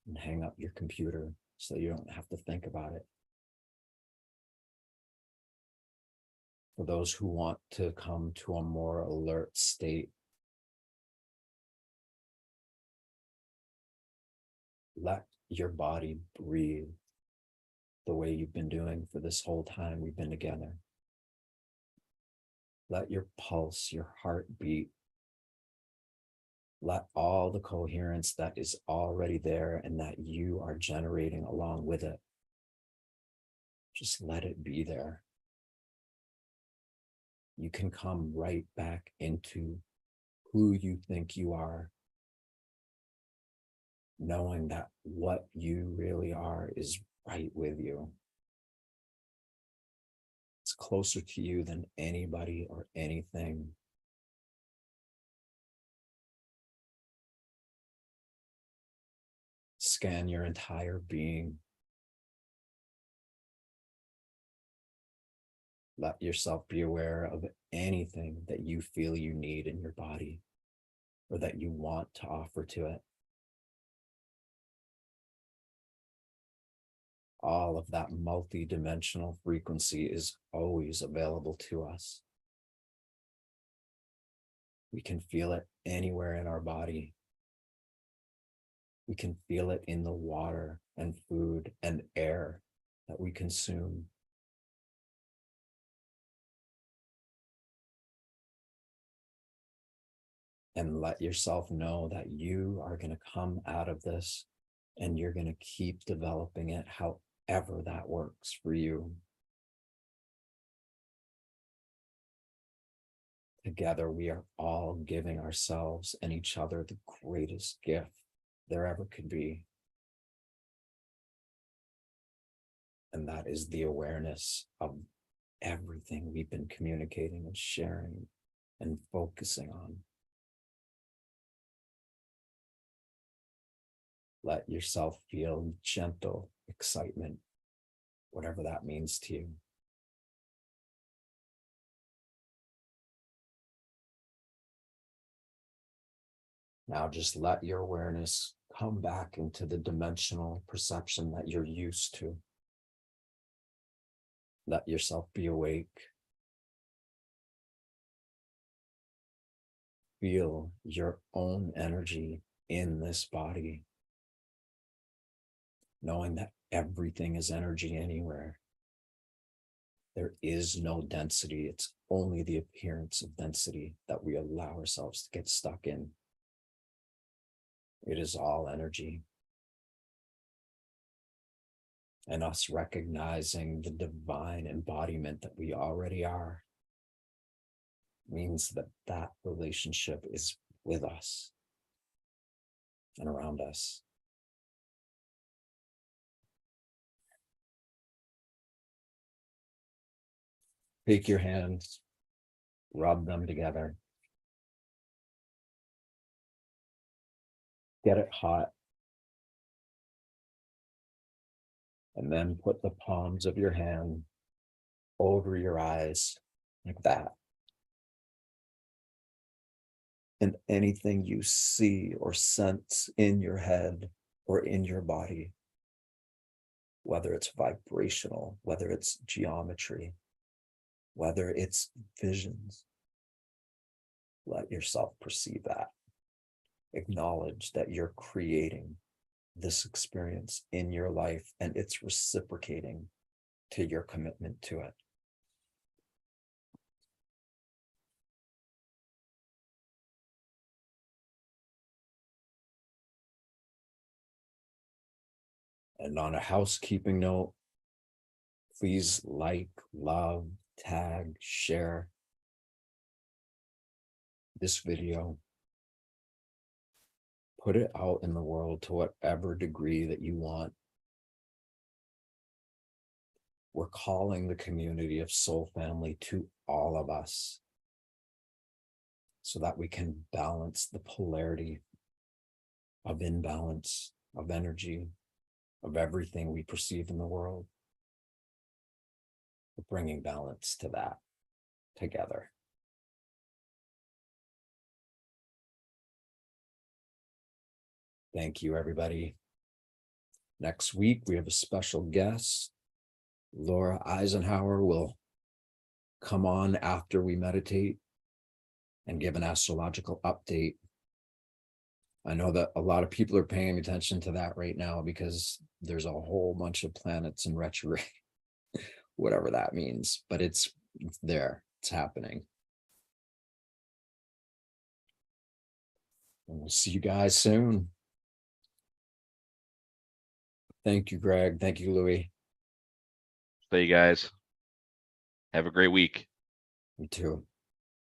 and hang up your computer so you don't have to think about it. For those who want to come to a more alert state, let your body breathe the way you've been doing for this whole time we've been together. Let your pulse, your heart beat. Let all the coherence that is already there and that you are generating along with it, just let it be there. You can come right back into who you think you are, knowing that what you really are is right with you. It's closer to you than anybody or anything. Scan your entire being. Let yourself be aware of anything that you feel you need in your body or that you want to offer to it. All of that multi-dimensional frequency is always available to us. We can feel it anywhere in our body. We can feel it in the water and food and air that we consume. And let yourself know that you are going to come out of this and you're going to keep developing it however that works for you. Together, we are all giving ourselves and each other the greatest gift there ever could be. And that is the awareness of everything we've been communicating and sharing and focusing on. Let yourself feel gentle excitement, whatever that means to you. Now just let your awareness come back into the dimensional perception that you're used to. Let yourself be awake. Feel your own energy in this body, knowing that everything is energy anywhere. There is no density. It's only the appearance of density that we allow ourselves to get stuck in. It is all energy. and us recognizing the divine embodiment that we already are means that that relationship is with us and around us. Take your hands, rub them together. Get it hot. And then put the palms of your hand over your eyes like that. And anything you see or sense in your head or in your body, whether it's vibrational, whether it's geometry, whether it's visions, let yourself perceive that. Acknowledge that you're creating this experience in your life and it's reciprocating to your commitment to it. And on a housekeeping note, please like, love, tag, share this video. Put it out in the world to whatever degree that you want. We're calling the community of Soul Family to all of us so that we can balance the polarity of imbalance, of energy, of everything we perceive in the world. We're bringing balance to that together. Thank you, everybody. Next week, we have a special guest. Laura Eisenhower will come on after we meditate and give an astrological update. I know that a lot of people are paying attention to that right now because there's a whole bunch of planets in retrograde, whatever that means, but it's there, it's happening. And we'll see you guys soon. Thank you, Greg. Thank you, Louis. So you guys have a great week. You too.